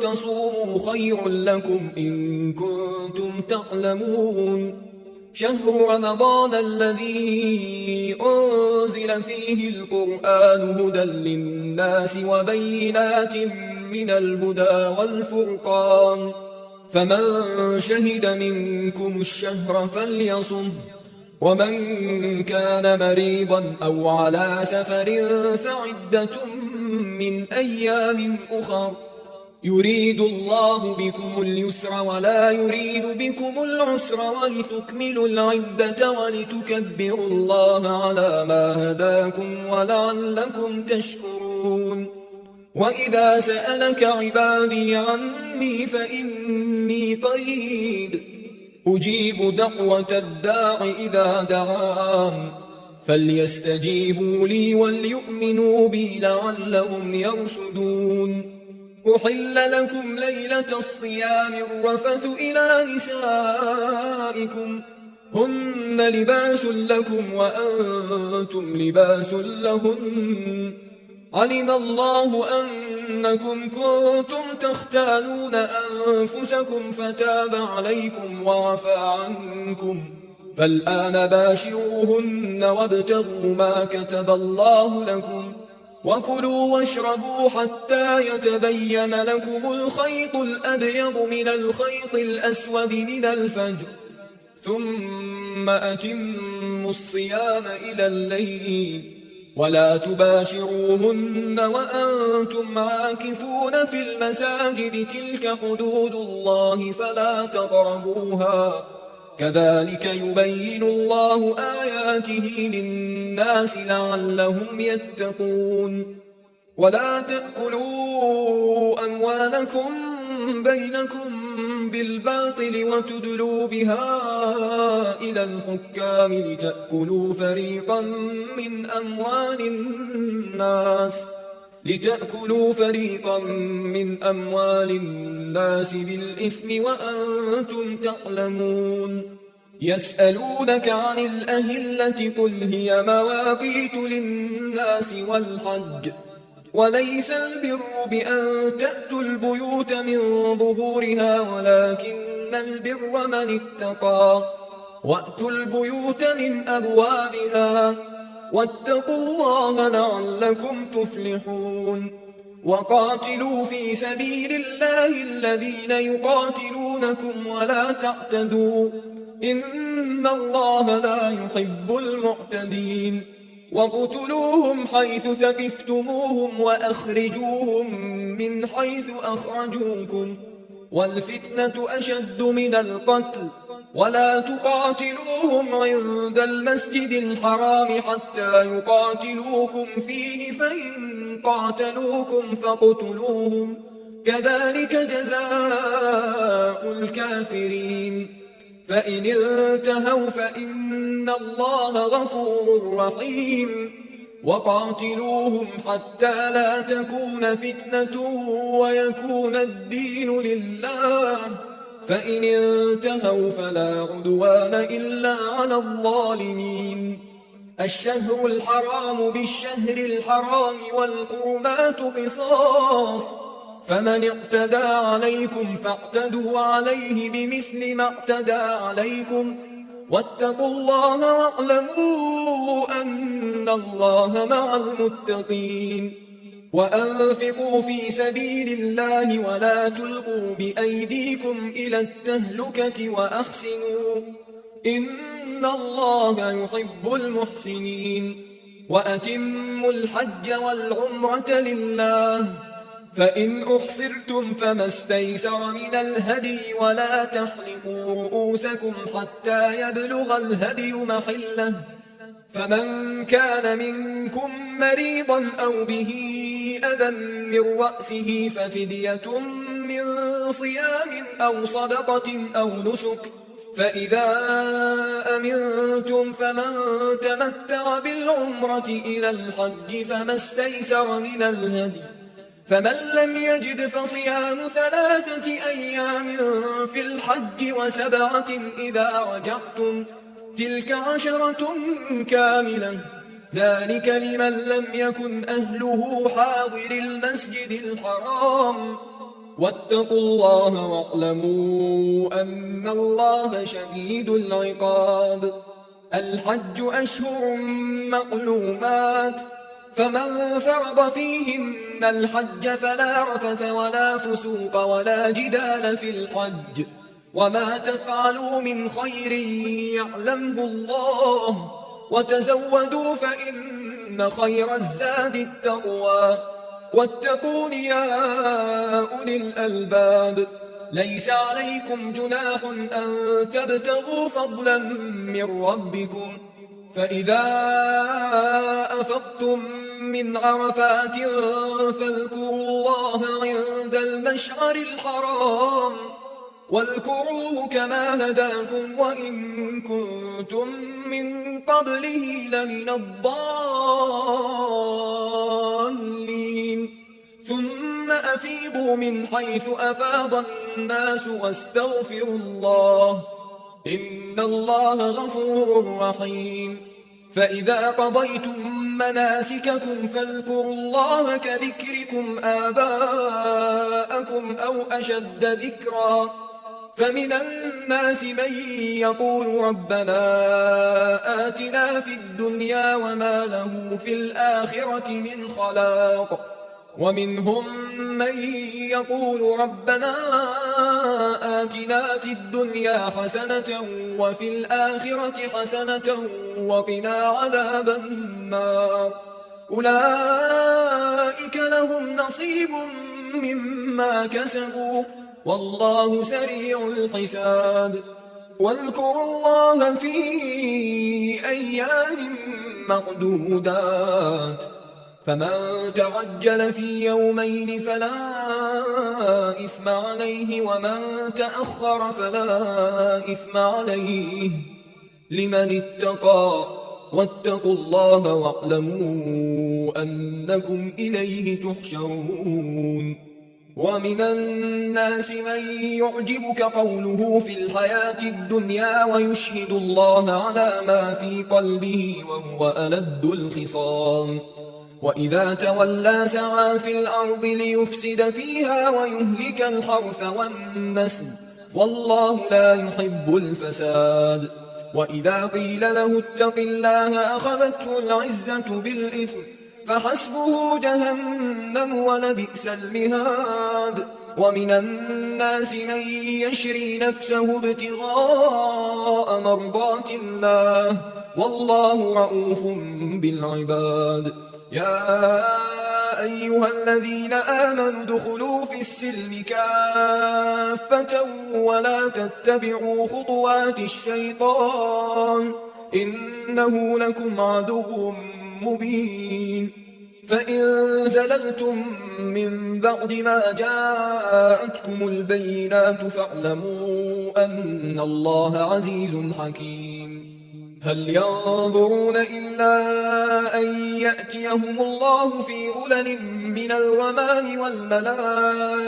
تصوموا خير لكم إن كنتم تعلمون. شهر رمضان الذي أنزل فيه القرآن هدى للناس وبينات من الهدى والفرقان، فمن شهد منكم الشهر فليصم، ومن كان مريضا أو على سفر فعدة من أيام أخر، يريد الله بكم اليسر ولا يريد بكم العسر ولتكملوا العدة ولتكبروا الله على ما هداكم ولعلكم تشكرون. وإذا سألك عبادي عني فإني قريب أجيب دعوة الداع إذا دعان، فليستجيبوا لي وليؤمنوا بي لعلهم يرشدون. أحل لكم ليلة الصيام الرفث إلى نسائكم هن لباس لكم وأنتم لباس لهن، علم الله أنكم كنتم تختانون أنفسكم فتاب عليكم وعفى عنكم، فالآن باشروهن وابتغوا ما كتب الله لكم، وكلوا واشربوا حتى يتبين لكم الخيط الأبيض من الخيط الأسود من الفجر، ثم أتموا الصيام إلى الليل، ولا تباشروهن وأنتم عاكفون في المساجد، تلك حدود الله فلا تقربوها، كذلك يبين الله آياته للناس لعلهم يتقون. ولا تأكلوا أموالكم بينكم بالباطل وتدلوا بها إلى الحكام لتأكلوا فريقا من أموال الناس بالإثم وأنتم تعلمون. يسألونك عن الأهلة قل هي مواقيت للناس والحج، وليس البر بأن تأتوا البيوت من ظهورها ولكن البر من اتقى، وأتوا البيوت من أبوابها، واتقوا الله لعلكم تفلحون. وقاتلوا في سبيل الله الذين يقاتلونكم ولا تعتدوا إن الله لا يحب المعتدين وقتلوهم حيث ثقفتموهم وأخرجوهم من حيث أخرجوكم والفتنة أشد من القتل ولا تقاتلوهم عند المسجد الحرام حتى يقاتلوكم فيه فإن قاتلوكم فاقتلوهم كذلك جزاء الكافرين فإن انتهوا فإن الله غفور رحيم وقاتلوهم حتى لا تكون فتنة ويكون الدين لله فإن انتهوا فلا عدوان إلا على الظالمين الشهر الحرام بالشهر الحرام والحرمات قصاص فمن اعتدى عليكم فاعتدوا عليه بمثل ما اعتدى عليكم واتقوا الله واعلموا أن الله مع المتقين وأنفقوا في سبيل الله ولا تلقوا بأيديكم إلى التهلكة وأحسنوا إن الله يحب المحسنين وأتموا الحج والعمرة لله فإن أحصرتم فما استيسر من الهدي ولا تحلقوا رؤوسكم حتى يبلغ الهدي محله فمن كان منكم مريضا أو به أذى من رأسه ففدية من صيام أو صدقة أو نسك فإذا أمنتم فمن تمتع بالعمرة إلى الحج فما استيسر من الهدي فمن لم يجد فصيام 3 أيام في الحج و7 إذا رجعتم تلك 10 كاملة ذلك لمن لم يكن أهله حاضر المسجد الحرام واتقوا الله واعلموا أن الله شديد العقاب الحج أشهر معلومات فمن فرض فيهن الحج فلا رفث ولا فسوق ولا جدال في الحج وما تفعلوا من خير يعلمه الله وتزودوا فإن خير الزاد التقوى واتقون يا أولي الألباب ليس عليكم جناح أن تبتغوا فضلا من ربكم فإذا أفضتم من عرفات فاذكروا الله عند المشعر الحرام واذكروه كما هداكم وإن كنتم من قبله لمن الضالين ثم أفيضوا من حيث أفاض الناس واستغفروا الله إن الله غفور رحيم فإذا قضيتم مناسككم فاذكروا الله كذكركم آباءكم أو أشد ذكرا فمن الناس من يقول ربنا آتنا في الدنيا وما له في الآخرة من خلاق ومنهم من يقول ربنا آتنا في الدنيا حسنة وفي الآخرة حسنة وقنا عذاب النار أولئك لهم نصيب مما كسبوا والله سريع الحساب واذكروا الله في أيام معدودات فمن تعجل في يومين فلا إثم عليه ومن تأخر فلا إثم عليه لمن اتقى واتقوا الله واعلموا أنكم إليه تحشرون ومن الناس من يعجبك قوله في الحياة الدنيا ويشهد الله على ما في قلبه وهو ألد الخصام وإذا تولى سعى في الأرض ليفسد فيها ويهلك الحرث والنسل والله لا يحب الفساد وإذا قيل له اتق الله أخذته العزة بالإثم فحسبه جهنم ولبئس المهاد. ومن الناس من يشري نفسه ابتغاء مرضات الله والله رؤوف بالعباد. يا أيها الذين آمنوا ادخلوا في السلم كافة ولا تتبعوا خطوات الشيطان إنه لكم عدو مبين. فإن زللتم من بعد ما جاءتكم البينات فاعلموا أن الله عزيز حكيم. هل ينظرون إلا أن يأتيهم الله في ظلل من الغمام والملائكة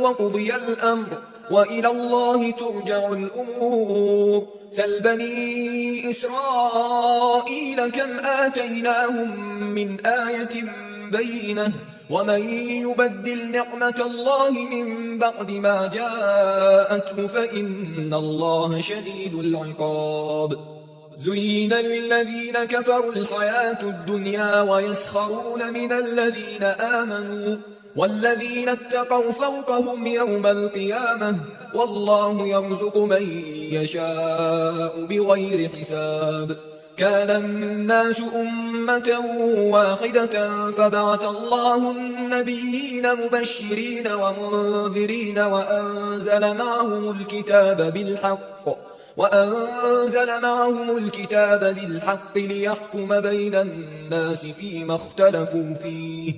وقضي الأمر وإلى الله ترجع الأمور. سل بني إسرائيل كم آتيناهم من آية بينة ومن يبدل نعمة الله من بعد ما جاءته فإن الله شديد العقاب. زين للذين كفروا الحياة الدنيا ويسخرون من الذين آمنوا والذين اتقوا فوقهم يوم القيامة والله يرزق من يشاء بغير حساب. كان الناس أمة واحدة فبعث الله النبيين مبشرين ومنذرين وأنزل معهم الكتاب بالحق ليحكم بين الناس فيما اختلفوا فيه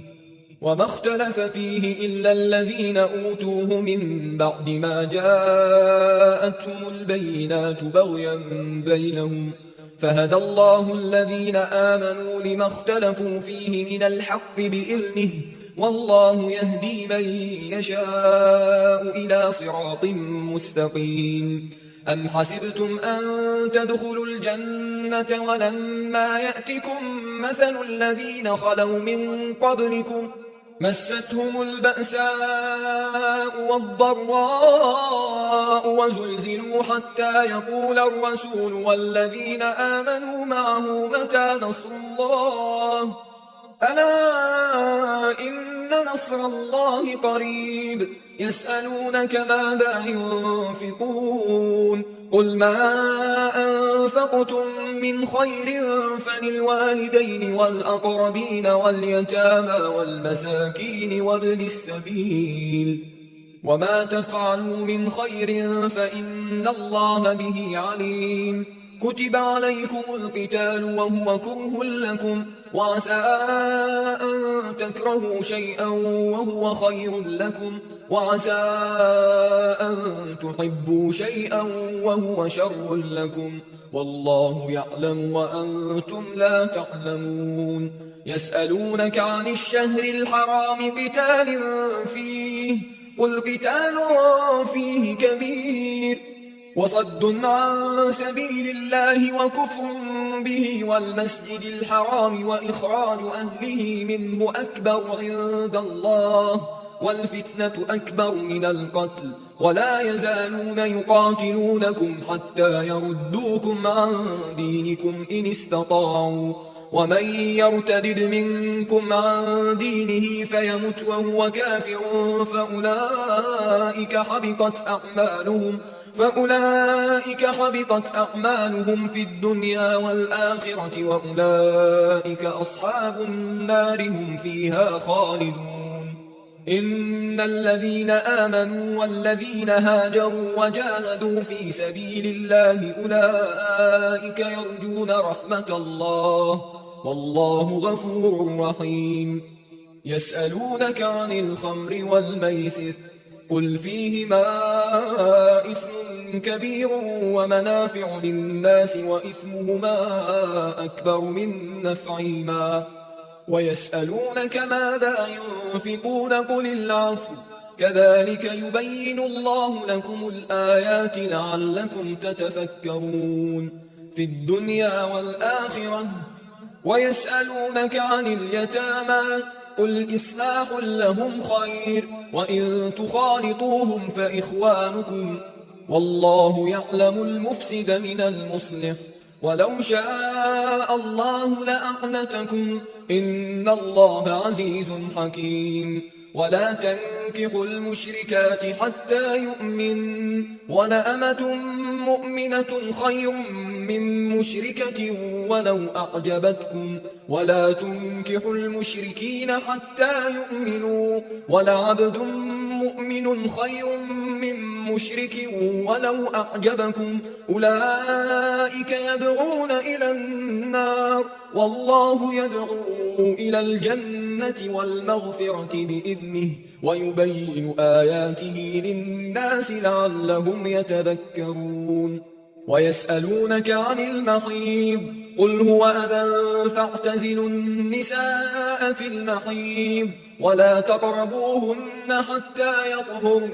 وما اختلف فيه إلا الذين أوتوه من بعد ما جاءتهم البينات بغيا بينهم فهدى الله الذين آمنوا لما اختلفوا فيه من الحق بإذنه والله يهدي من يشاء إلى صراط مستقيم. أم حسبتم أن تدخلوا الجنة ولما يأتكم مثل الذين خلوا من قبلكم مستهم البأساء والضراء وزلزلوا حتى يقول الرسول والذين آمنوا معه متى نصر الله ألا إن نصر الله قريب. يسألونك ماذا ينفقون قل ما أنفقتم من خير فللوالدين والأقربين واليتامى والمساكين وابن السبيل وما تفعلوا من خير فإن الله به عليم. كتب عليكم القتال وهو كره لكم وعسى أن تكرهوا شيئا وهو خير لكم وعسى أن تحبوا شيئا وهو شر لكم والله يعلم وأنتم لا تعلمون. يسألونك عن الشهر الحرام قتال فيه قل قتال فيه كبير وصد عن سبيل الله وكفر به والمسجد الحرام وإخراج أهله منه أكبر عند الله والفتنة أكبر من القتل ولا يزالون يقاتلونكم حتى يردوكم عن دينكم إن استطاعوا ومن يرتدد منكم عن دينه فيمت وهو كافر فأولئك حبطت أعمالهم في الدنيا والآخرة وأولئك أصحاب النار هم فيها خالدون. إن الذين آمنوا والذين هاجروا وجاهدوا في سبيل الله أولئك يرجون رحمة الله والله غفور رحيم. يسألونك عن الخمر والميسر قل فيهما إثم كبير ومنافع للناس وإثمهما أكبر من نفعهما ويسألونك ماذا ينفقون قل العفو كذلك يبين الله لكم الآيات لعلكم تتفكرون في الدنيا والآخرة. ويسألونك عن اليتامى قل إصلاح لهم خير وإن تخالطوهم فإخوانكم والله يعلم المفسد من المصلح ولو شاء الله لأعنتكم إن الله عزيز حكيم ولا تنكحوا المشركات حتى يؤمن ولأمة مؤمنة خير من مشركة ولو أعجبتكم ولا تنكحوا المشركين حتى يؤمنوا ولعبد مؤمن خير من مشرك ولو أعجبكم أولئك يدعون إلى النار والله يدعو إلى الجنة والمغفرة بإذنه ويبين آياته للناس لعلهم يتذكرون ويسألونك عن المحيض قل هو أذى فاعتزلوا النساء في المحيض ولا تقربوهن حتى يطهرن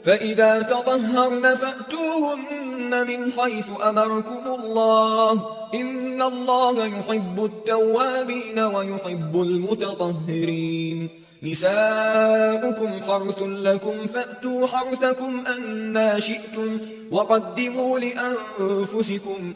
فإذا تطهرن فأتوهن من حيث أمركم الله إن الله يحب التوابين ويحب المتطهرين نساؤكم حرث لكم فأتوا حرثكم أنى شئتم وقدموا لأنفسكم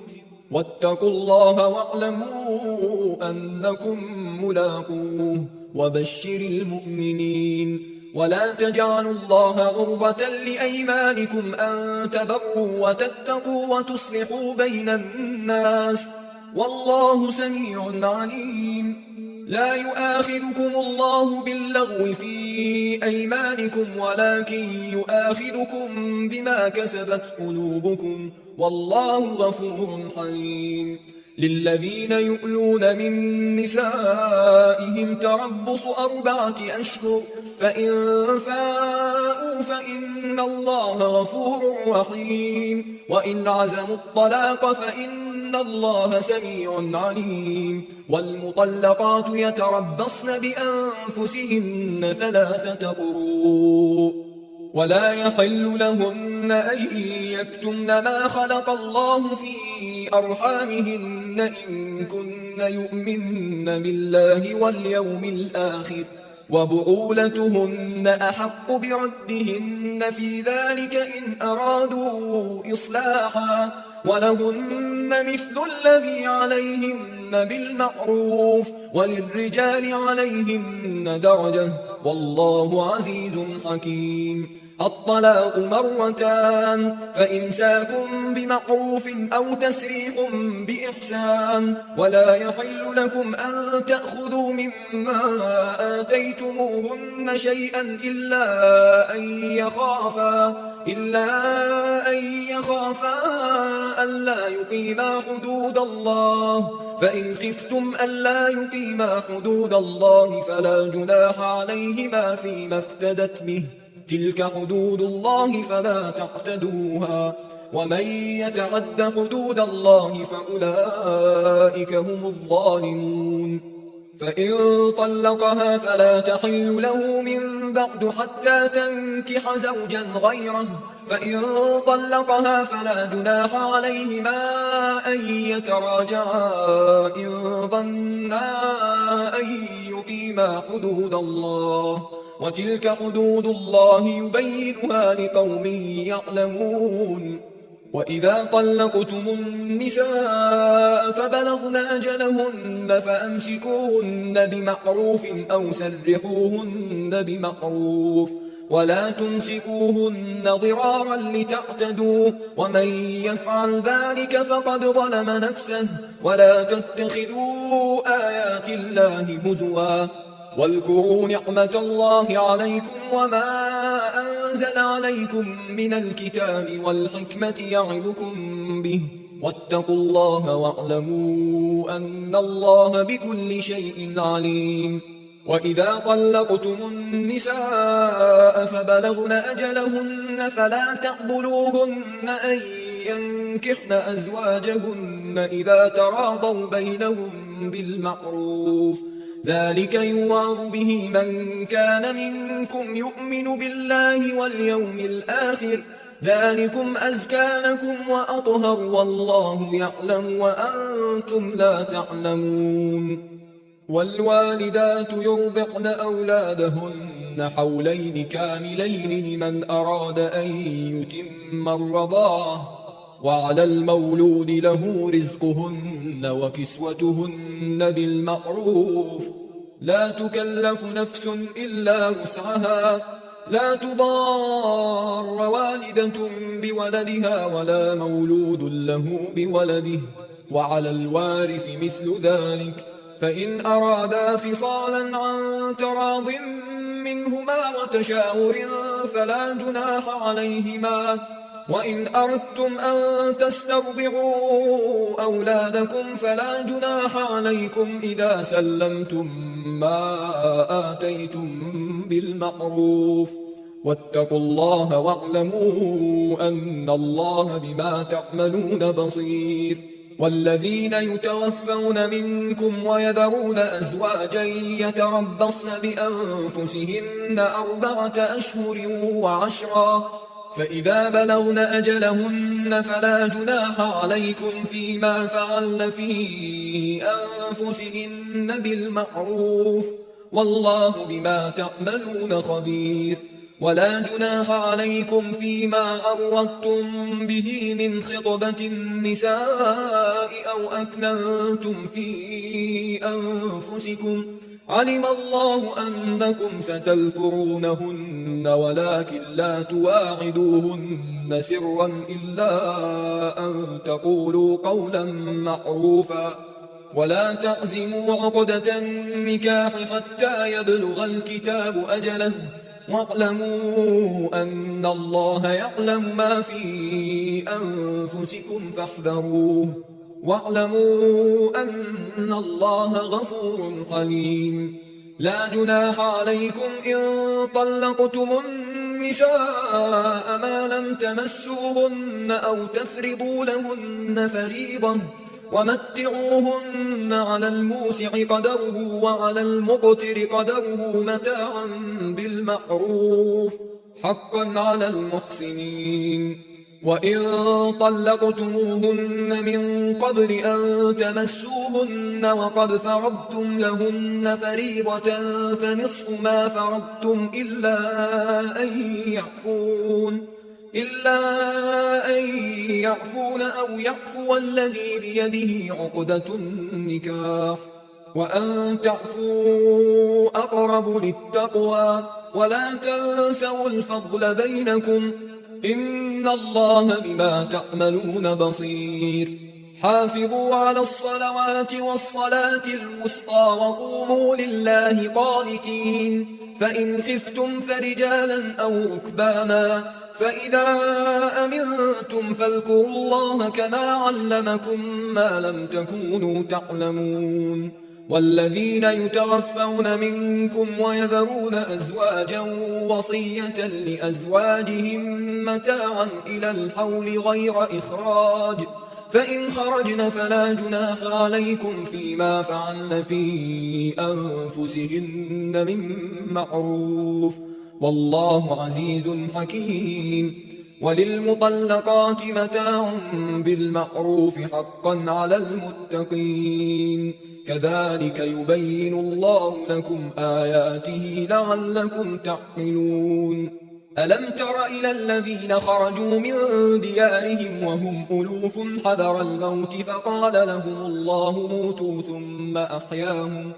واتقوا الله واعلموا أنكم ملاقوه وبشر المؤمنين ولا تجعلوا الله عرضة لأيمانكم أن تبروا وتتقوا وتصلحوا بين الناس والله سميع عليم لا يؤاخذكم الله باللغو في أيمانكم ولكن يؤاخذكم بما كسبت قلوبكم والله غفور حليم للذين يؤلون من نسائهم تربص 4 أشهر فإن فاءوا فإن الله غفور رحيم وإن عزموا الطلاق فإن الله سميع عليم والمطلقات يتربصن بأنفسهن 3 قروء ولا يحل لهن أن يكتمن ما خلق الله في أرحامهن إن كن يؤمن بالله واليوم الآخر وبعولتهن أحق بردهن في ذلك إن أرادوا إصلاحا ولهن مثل الذي عليهن بالمعروف وللرجال عليهن درجة والله عزيز حكيم الطلاق 2 فإمساك بمعروف أو تسريح بإحسان ولا يحل لكم أن تأخذوا مما آتيتموهن شيئا إلا أن يخافا ألا يقيما حدود الله فإن خفتم ألا يقيما حدود الله فلا جناح عليهما فيما افتدت به تلك حدود الله فلا تعتدوها ومن يتعد حدود الله فأولئك هم الظالمون فإن طلقها فلا تحل له من بعد حتى تنكح زوجا غيره فإن طلقها فلا جناح عليهما أن يتراجعا إن ظنا أن يقيما حدود الله وتلك حدود الله يبينها لقوم يعلمون وإذا طلقتم النساء فبلغن أجلهن فأمسكوهن بمعروف أو سرحوهن بمعروف ولا تمسكوهن ضرارا لتعتدوا ومن يفعل ذلك فقد ظلم نفسه ولا تتخذوا آيات الله هزوا واذكروا نعمة الله عليكم وما أنزل عليكم من الكتاب والحكمة يعظكم به واتقوا الله واعلموا أن الله بكل شيء عليم وإذا طلقتم النساء فبلغن أجلهن فلا تعضلوهن أن ينكحن أزواجهن إذا تراضوا بينهم بالمعروف ذلك يوعظ به من كان منكم يؤمن بالله واليوم الآخر ذلكم أزكى لكم وأطهر والله يعلم وأنتم لا تعلمون والوالدات يرضعن أولادهن حولين كاملين لمن أراد أن يتم الرضاعة وعلى المولود له رزقهن وكسوتهن بالمعروف لا تكلف نفس إلا وسعها لا تضار والدة بولدها ولا مولود له بولده وعلى الوارث مثل ذلك فإن أرادا فصالا عن تراض منهما وتشاور فلا جناح عليهما وإن أردتم أن تسترضعوا أولادكم فلا جناح عليكم إذا سلمتم ما آتيتم بالمعروف واتقوا الله واعلموا أن الله بما تعملون بصير والذين يتوفون منكم ويذرون أزواجا يتربصن بأنفسهن 4 أشهر وعشرا فإذا بلغن أجلهن فلا جناح عليكم فيما فعلن في أنفسهن بالمعروف والله بما تعملون خبير ولا جناح عليكم فيما عرضتم به من خطبة النساء أو أكننتم في أنفسكم علم الله أنكم ستذكرونهن ولكن لا تواعدوهن سرا إلا أن تقولوا قولا معروفا ولا تعزموا عقدة النكاح حتى يبلغ الكتاب أجله واعلموا أن الله يعلم ما في أنفسكم فاحذروه واعلموا أن الله غفور حليم لا جناح عليكم إن طلقتم النساء ما لم تمسوهن أو تفرضوا لهن فريضة ومتعوهن على الموسع قدره وعلى المقتر قدره متاعا بالمعروف حقا على المحسنين وإن طلقتموهن من قبل أن تمسوهن وقد فرضتم لهن فريضة فنصف ما فرضتم إلا أن يعفون أو يعفو الذي بيده عقدة النكاح وأن تعفوا أقرب للتقوى ولا تنسوا الفضل بينكم إن الله بما تعملون بصير حافظوا على الصلوات والصلاة الوسطى وقوموا لله قانتين فإن خفتم فرجالا أو ركبانا فإذا أمنتم فاذكروا الله كما علمكم ما لم تكونوا تعلمون والذين يتوفون منكم ويذرون أزواجا وصية لأزواجهم متاعا إلى الحول غير إخراج فإن خرجن فلا جناح عليكم فيما فعلن في أنفسهن من معروف والله عزيز حكيم وللمطلقات متاع بالمعروف حقا على المتقين كذلك يبين الله لكم آياته لعلكم تعقلون ألم تر إلى الذين خرجوا من ديارهم وهم ألوف حذر الموت فقال لهم الله موتوا ثم أحياهم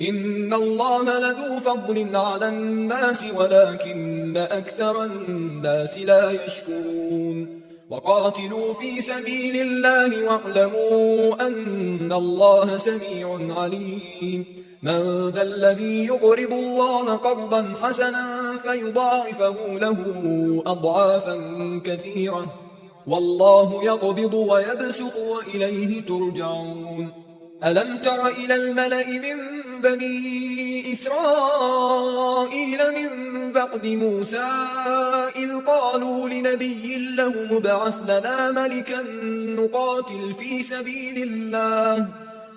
إن الله لذو فضل على الناس ولكن أكثر الناس لا يشكرون وقاتلوا في سبيل الله واعلموا أن الله سميع عليم من ذا الذي يقرض الله قرضا حسنا فيضاعفه له أضعافا كثيرة والله يقبض ويبسط وإليه ترجعون ألم تر إلى الملأ من بني إسرائيل من بعد موسى إذ قالوا لنبي له ابعث لنا ملكا نقاتل في سبيل الله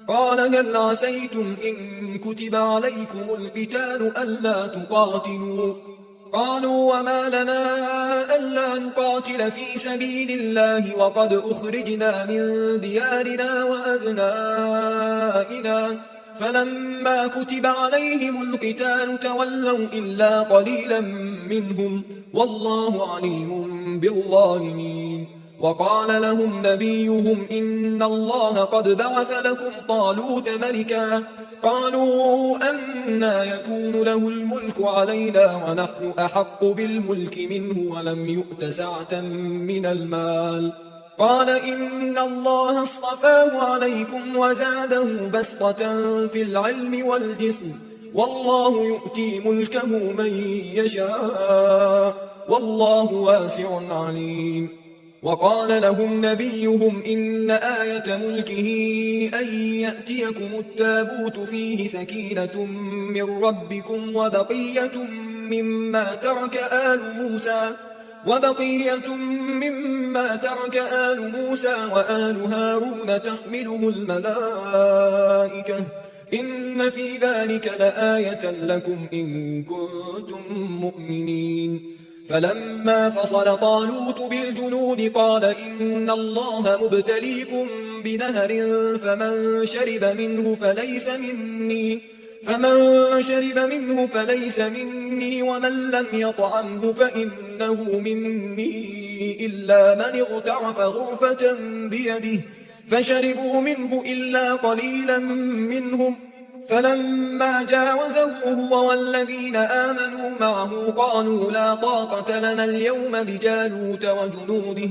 قال هل عسيتم إن كتب عليكم القتال ألا تقاتلوا قالوا وما لنا ألا نقاتل في سبيل الله وقد أخرجنا من ديارنا وأبنائنا فلما كتب عليهم القتال تولوا إلا قليلا منهم والله عليم بالظالمين وقال لهم نبيهم إن الله قد بعث لكم طالوت ملكا قالوا أنى يكون له الملك علينا ونحن أحق بالملك منه ولم يؤت سعة من المال قال إن الله اصطفاه عليكم وزاده بسطة في العلم والجسم والله يؤتي ملكه من يشاء والله واسع عليم وقال لهم نبيهم إن آية ملكه أن يأتيكم التابوت فيه سكينة من ربكم وبقية مما ترك آل موسى وآل هارون تحمله الملائكة إن في ذلك لآية لكم إن كنتم مؤمنين فلما فصل طالوت بالجنود قال إن الله مبتليكم بنهر فمن شرب منه فليس مني ومن لم يطعمه فإنه مني إلا من اغترف غرفة بيده فشربوا منه إلا قليلا منهم فلما جاوزه هو والذين آمنوا معه قالوا لا طاقة لنا اليوم بجالوت وجنوده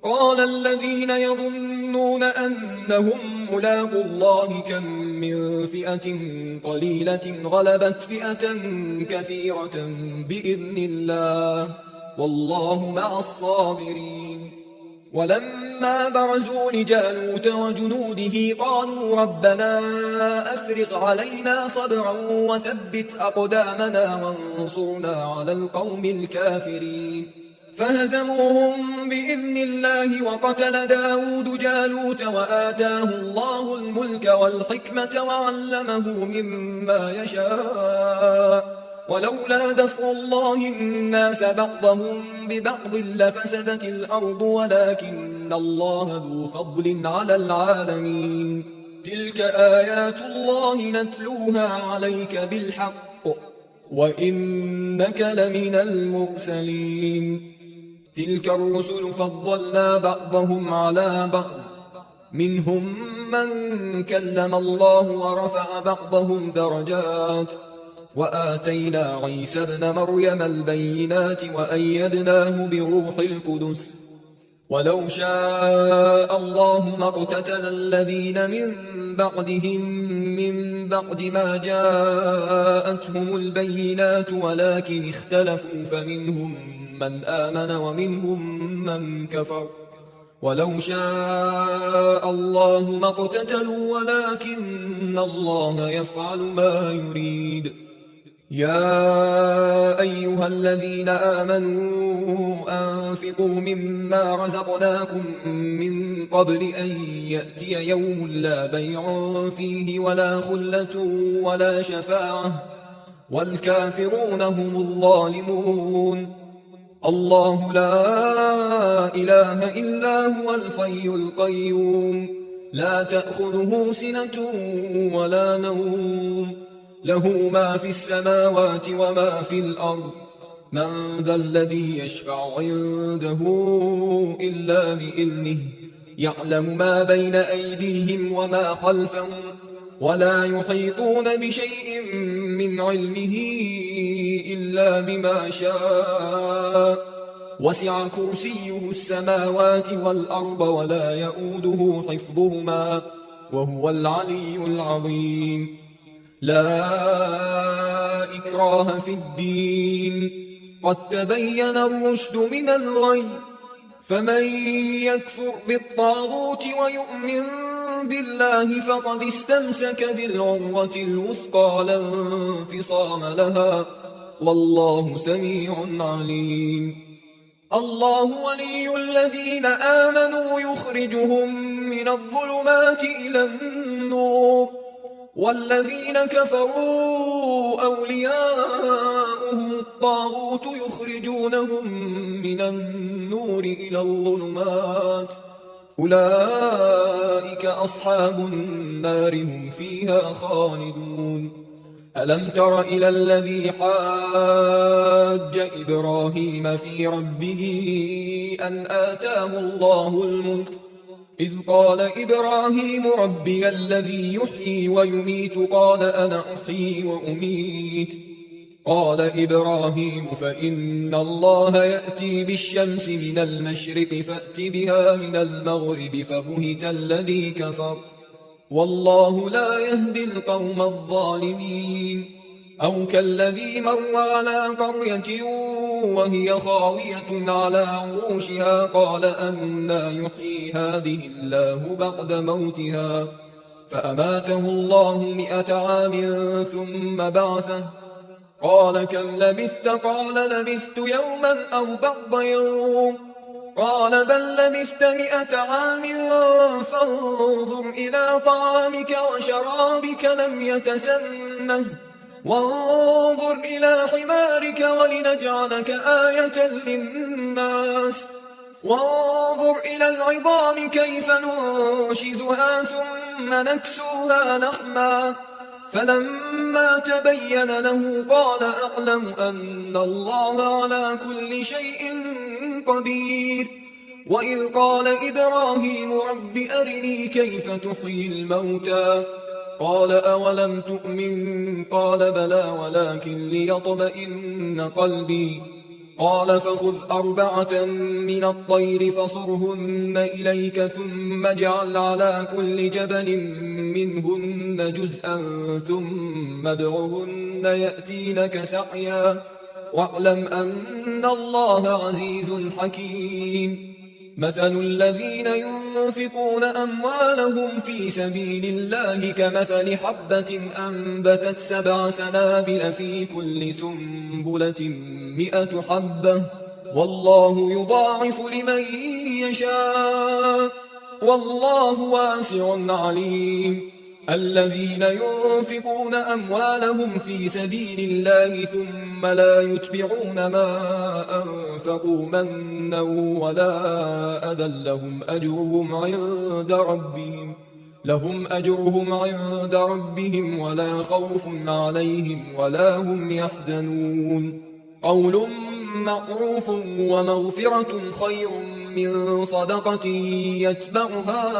قال الذين يظنون أنهم ملاقو الله كم من فئة قليلة غلبت فئة كثيرة بإذن الله والله مع الصابرين ولما برزوا لجالوت وجنوده قالوا ربنا أفرغ علينا صبرا وثبت أقدامنا وانصرنا على القوم الكافرين فهزموهم بإذن الله وقتل داود جالوت وآتاه الله الملك والحكمة وعلمه مما يشاء ولولا دفع الله الناس بعضهم ببعض لفسدت الأرض ولكن الله ذو فضل على العالمين تلك آيات الله نتلوها عليك بالحق وإنك لمن المرسلين تلك الرسل فضلنا بعضهم على بعض منهم من كلم الله ورفع بعضهم درجات وآتينا عيسى ابن مريم البينات وأيدناه بروح القدس ولو شاء الله ما اقتتل الذين من بعدهم من بعد ما جاءتهم البينات ولكن اختلفوا فمنهم من آمن ومنهم من كفر ولو شاء الله ما اقتتلوا ولكن الله يفعل ما يريد يا أيها الذين آمنوا أنفقوا مما رزقناكم من قبل أن يأتي يوم لا بيع فيه ولا خلة ولا شفاعة والكافرون هم الظالمون الله لا إله إلا هو الحي القيوم لا تأخذه سنة ولا نوم له ما في السماوات وما في الأرض من ذا الذي يشفع عنده إلا بإذنه يعلم ما بين أيديهم وما خلفهم ولا يحيطون بشيء من علمه إلا بما شاء وسع كرسيه السماوات والأرض ولا يؤوده حفظهما وهو العلي العظيم لا إكراه في الدين قد تبين الرشد من الغي فمن يكفر بالطاغوت ويؤمن بالله فقد استمسك بالعروة الوثقى لا انفصام لها والله سميع عليم الله ولي الذين آمنوا يخرجهم من الظلمات إلى النور والذين كفروا أولياؤهم الطاغوت يخرجونهم من النور إلى الظلمات أولئك أصحاب النار هم فيها خالدون ألم تر إلى الذي حاج إبراهيم في ربه أن آتاه الله الملك إذ قال إبراهيم ربي الذي يحيي ويميت قال أنا أحيي وأميت قال إبراهيم فإن الله يأتي بالشمس من المشرق فأت بها من المغرب فبهت الذي كفر والله لا يهدي القوم الظالمين أو كالذي مر على قرية وهي خاوية على عروشها قال أنى يحيي هذه الله بعد موتها فأماته الله 100 عام ثم بعثه قال كم لبثت قال لبثت يوما أو بعض يوم قال بل لبثت 100 عام فانظر إلى طعامك وشرابك لم يتسنه وانظر إلى حمارك ولنجعلك آية للناس وانظر إلى العظام كيف ننشزها ثم نكسوها لحما فلما تبين له قال أعلم أن الله على كل شيء قدير وإذ قال إبراهيم رب أرني كيف تحيي الموتى قال أولم تؤمن قال بلى ولكن ليطمئن قلبي قال فخذ 4 من الطير فصرهن إليك ثم اجعل على كل جبل منهن جزءا ثم ادعهن يأتينك سعيا واعلم أن الله عزيز حكيم مثل الذين ينفقون أموالهم في سبيل الله كمثل حبة أنبتت 7 سنابل في كل سنبلة 100 حبة والله يضاعف لمن يشاء والله واسع عليم الذين ينفقون أموالهم في سبيل الله ثم لا يتبعون ما أنفقوا منا ولا أذى لهم أجرهم عند ربهم ولا خوف عليهم ولا هم يحزنون قول معروف ومغفرة خير من صدقة يتبعها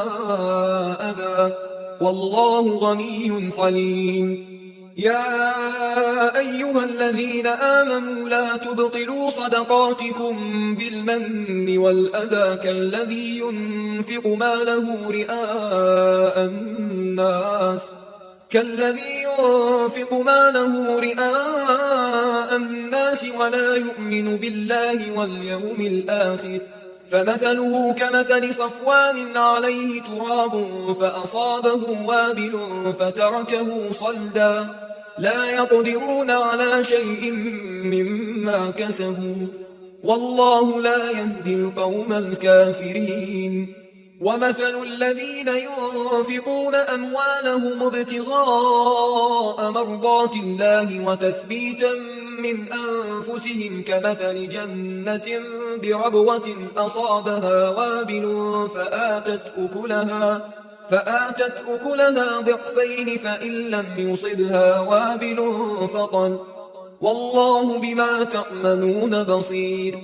أذى والله غني حليم يا أيها الذين آمنوا لا تبطلوا صدقاتكم بالمن والأذى كالذي ينفق ماله رئاء الناس ولا يؤمن بالله واليوم الآخر فمثله كمثل صفوان عليه تراب فأصابه وابل فتركه صلدا لا يقدرون على شيء مما كسبوا والله لا يهدي القوم الكافرين ومثل الذين ينفقون أموالهم ابتغاء مرضات الله وتثبيتا من أنفسهم كمثل جنة بربوة أصابها وابل فآتت أكلها ضعفين فإن لم يصبها وابل فطل والله بما تعملون بصير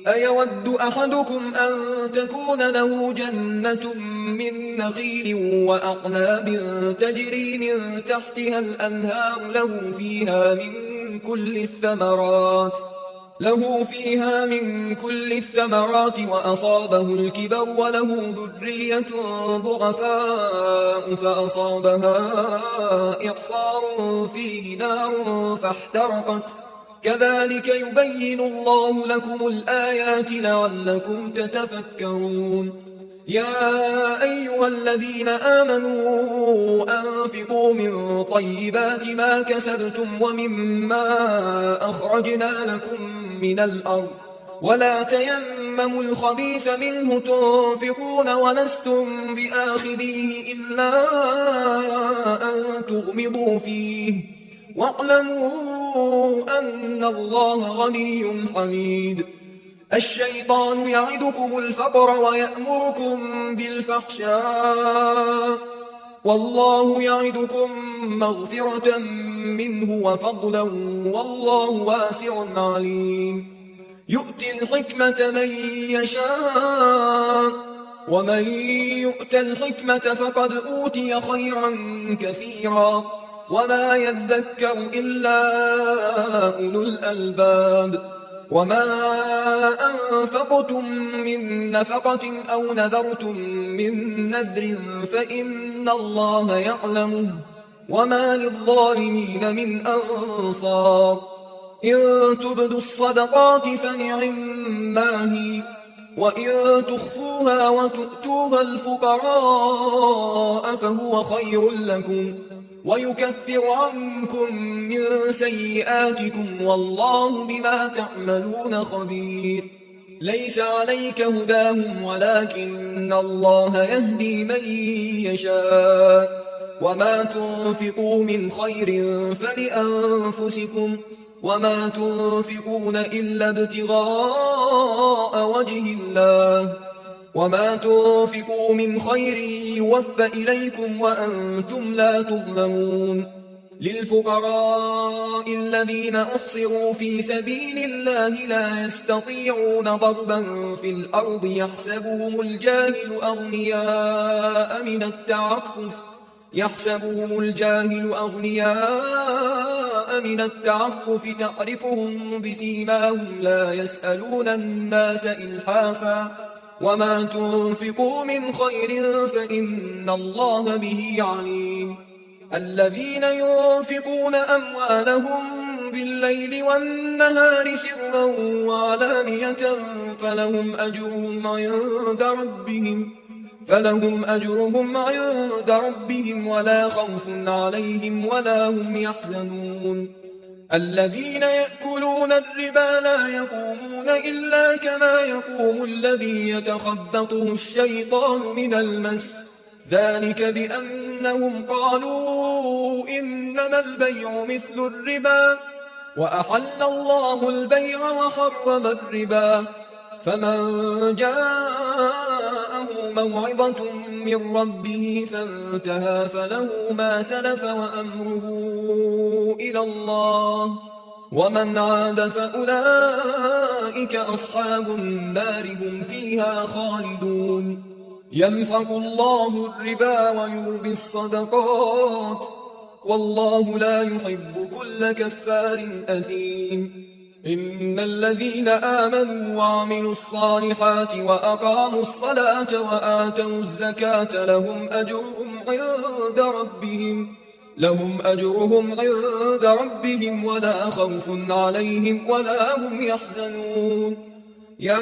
أيود أحدكم أن تكون له جنة من نخيل وأعناب تجري من تحتها الأنهار له فيها من كل الثمرات وأصابه الكبر وله ذرية ضعفاء فأصابها إعصار فيه نار فاحترقت كذلك يبين الله لكم الآيات لعلكم تتفكرون يا أيها الذين آمنوا أنفقوا من طيبات ما كسبتم ومما أخرجنا لكم من الأرض ولا تيمموا الخبيث منه تنفقون ولستم بآخذيه إلا أن تغمضوا فيه واعلموا أن الله غني حميد الشيطان يعدكم الفقر ويأمركم بالفحشاء والله يعدكم مغفرة منه وفضلا والله واسع عليم يؤتي الحكمة من يشاء ومن يؤت الحكمة فقد أوتي خيرا كثيرا وما يذكر إلا أولو الألباب وما أنفقتم من نفقة أو نذرتم من نذر فإن الله يعلمه وما للظالمين من أنصار إن تبدوا الصدقات فنعما هي وإن تخفوها وتؤتوها الفقراء فهو خير لكم ويكفر عنكم من سيئاتكم والله بما تعملون خبير ليس عليك هداهم ولكن الله يهدي من يشاء وما تنفقوا من خير فلأنفسكم وما تنفقون إلا ابتغاء وجه الله وما تنفقوا من خير يوفى إليكم وأنتم لا تظلمون للفقراء الذين أحصروا في سبيل الله لا يستطيعون ضربا في الأرض يحسبهم الجاهل أغنياء من التعفف تعرفهم بسيماهم لا يسألون الناس إلحافا وما تنفقوا من خير فإن الله به عليم الذين ينفقون أموالهم بالليل والنهار سرا وعلانية فلهم أجرهم عند ربهم ولا خوف عليهم ولا هم يحزنون الذين يأكلون الربا لا يقومون إلا كما يقوم الذي يتخبطه الشيطان من المس ذلك بأنهم قالوا إنما البيع مثل الربا وأحل الله البيع وحرم الربا فمن جاءه موعظة من ربه فانتهى فله ما سلف وأمره إلى الله ومن عاد فأولئك أصحاب النار هم فيها خالدون يمحق الله الربا ويربي الصدقات والله لا يحب كل كفار أثيم إن الذين آمنوا وعملوا الصالحات وأقاموا الصلاة وآتوا الزكاة لهم أجرهم عند ربهم ولا خوف عليهم ولا هم يحزنون يا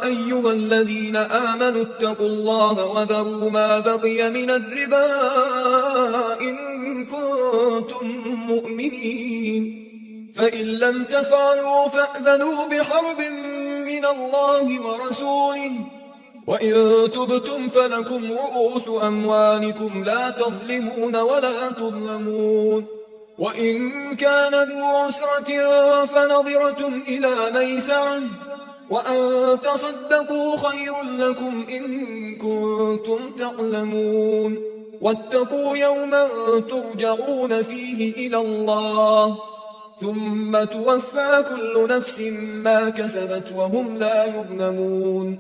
أيها الذين آمنوا اتقوا الله وذروا ما بقي من الربا إن كنتم مؤمنين فإن لم تفعلوا فأذنوا بحرب من الله ورسوله وإن تبتم فلكم رؤوس أموالكم لا تظلمون ولا تظلمون وإن كان ذو عسرة فنظرة إلى ميسرة وأن تصدقوا خير لكم إن كنتم تعلمون واتقوا يوما ترجعون فيه إلى الله ثم توفى كل نفس ما كسبت وهم لا يظلمون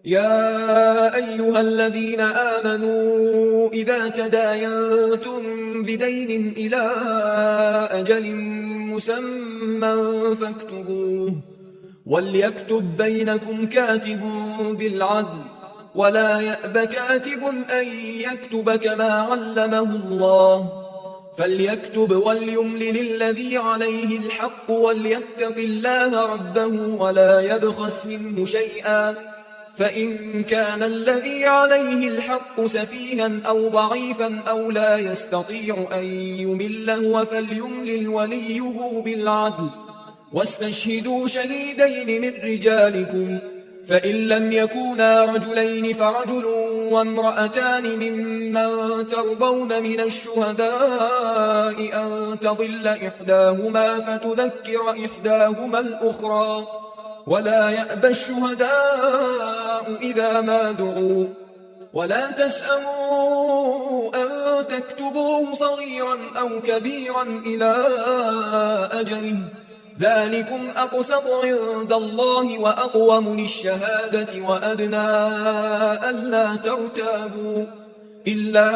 يا أيها الذين آمنوا إذا تداينتم بدين إلى أجل مسمى فاكتبوه وليكتب بينكم كاتب بالعدل ولا يأب كاتب أن يكتب كما علمه الله فليكتب وليملل الذي عليه الحق وليتق الله ربه ولا يبخس منه شيئا فإن كان الذي عليه الحق سفيها أو ضعيفا أو لا يستطيع أن يمله فليملل وليه بالعدل واستشهدوا شهيدين من رجالكم فإن لم يكونا رجلين فرجل وامرأتان ممن ترضون من الشهداء أن تضل إحداهما فتذكر إحداهما الأخرى ولا يأبى الشهداء إذا ما دعوا ولا تسأموا أن تكتبوه صغيرا أو كبيرا إلى أجله، ذلكم أقسط عند الله وأقوم للشهادة وأدنى ألا ترتابوا، إلا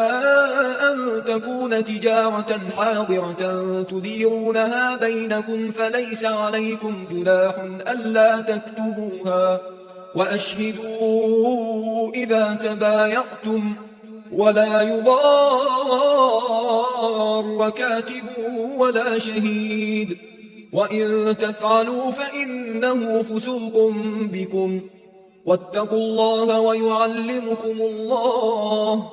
أن تكون تجارة حاضرة تديرونها بينكم فليس عليكم جناح ألا تكتبوها، وأشهدوا إذا تبايعتم، ولا يضار كاتب ولا شهيد، وإن تفعلوا فإنه فسوق بكم، واتقوا الله ويعلمكم الله،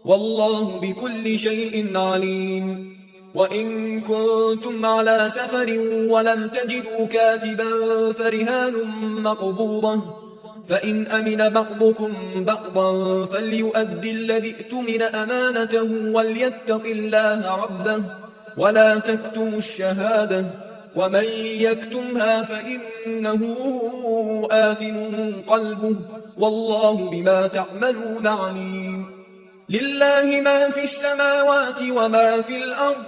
والله بكل شيء عليم. وإن كنتم على سفر ولم تجدوا كاتبا فرهان مقبوضة، فإن أمن بعضكم بعضا فليؤدي الذي اؤتمن أمانته وليتق الله ربه ولا تكتموا الشهادة، ومن يكتمها فإنه آثم قلبه، والله بما تعملون عليم. لله ما في السماوات وما في الأرض،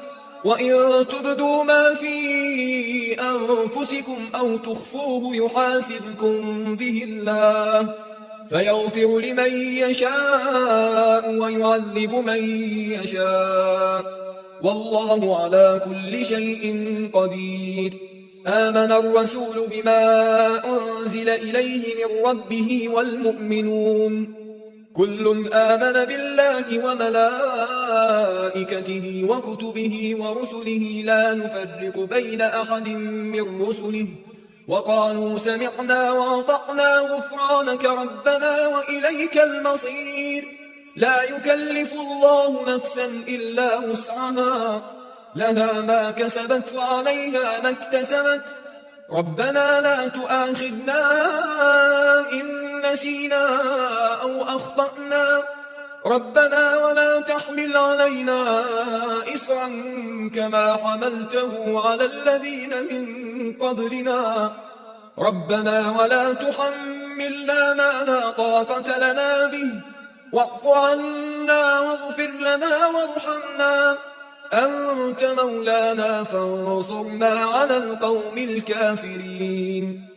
وإن تبدوا ما في أنفسكم أو تخفوه يحاسبكم به الله، فيغفر لمن يشاء ويعذب من يشاء، والله على كل شيء قدير. آمن الرسول بما أنزل إليه من ربه والمؤمنون كل آمن بالله وملائكته وكتبه ورسله لا نفرق بين أحد من رسله، وقالوا سمعنا وأطعنا غفرانك ربنا وإليك المصير. لا يكلف الله نفسا إلا وسعها، لها ما كسبت وعليها ما اكتسبت، ربنا لا تؤاخذنا إن نسينا أو أخطأنا، ربنا ولا تحمل علينا إصرا كما حملته على الذين من قبلنا، ربنا ولا تحملنا ما لا طاقة لنا به، واعف عنا واغفر لنا وارحمنا، أنت مولانا فانصرنا على القوم الكافرين.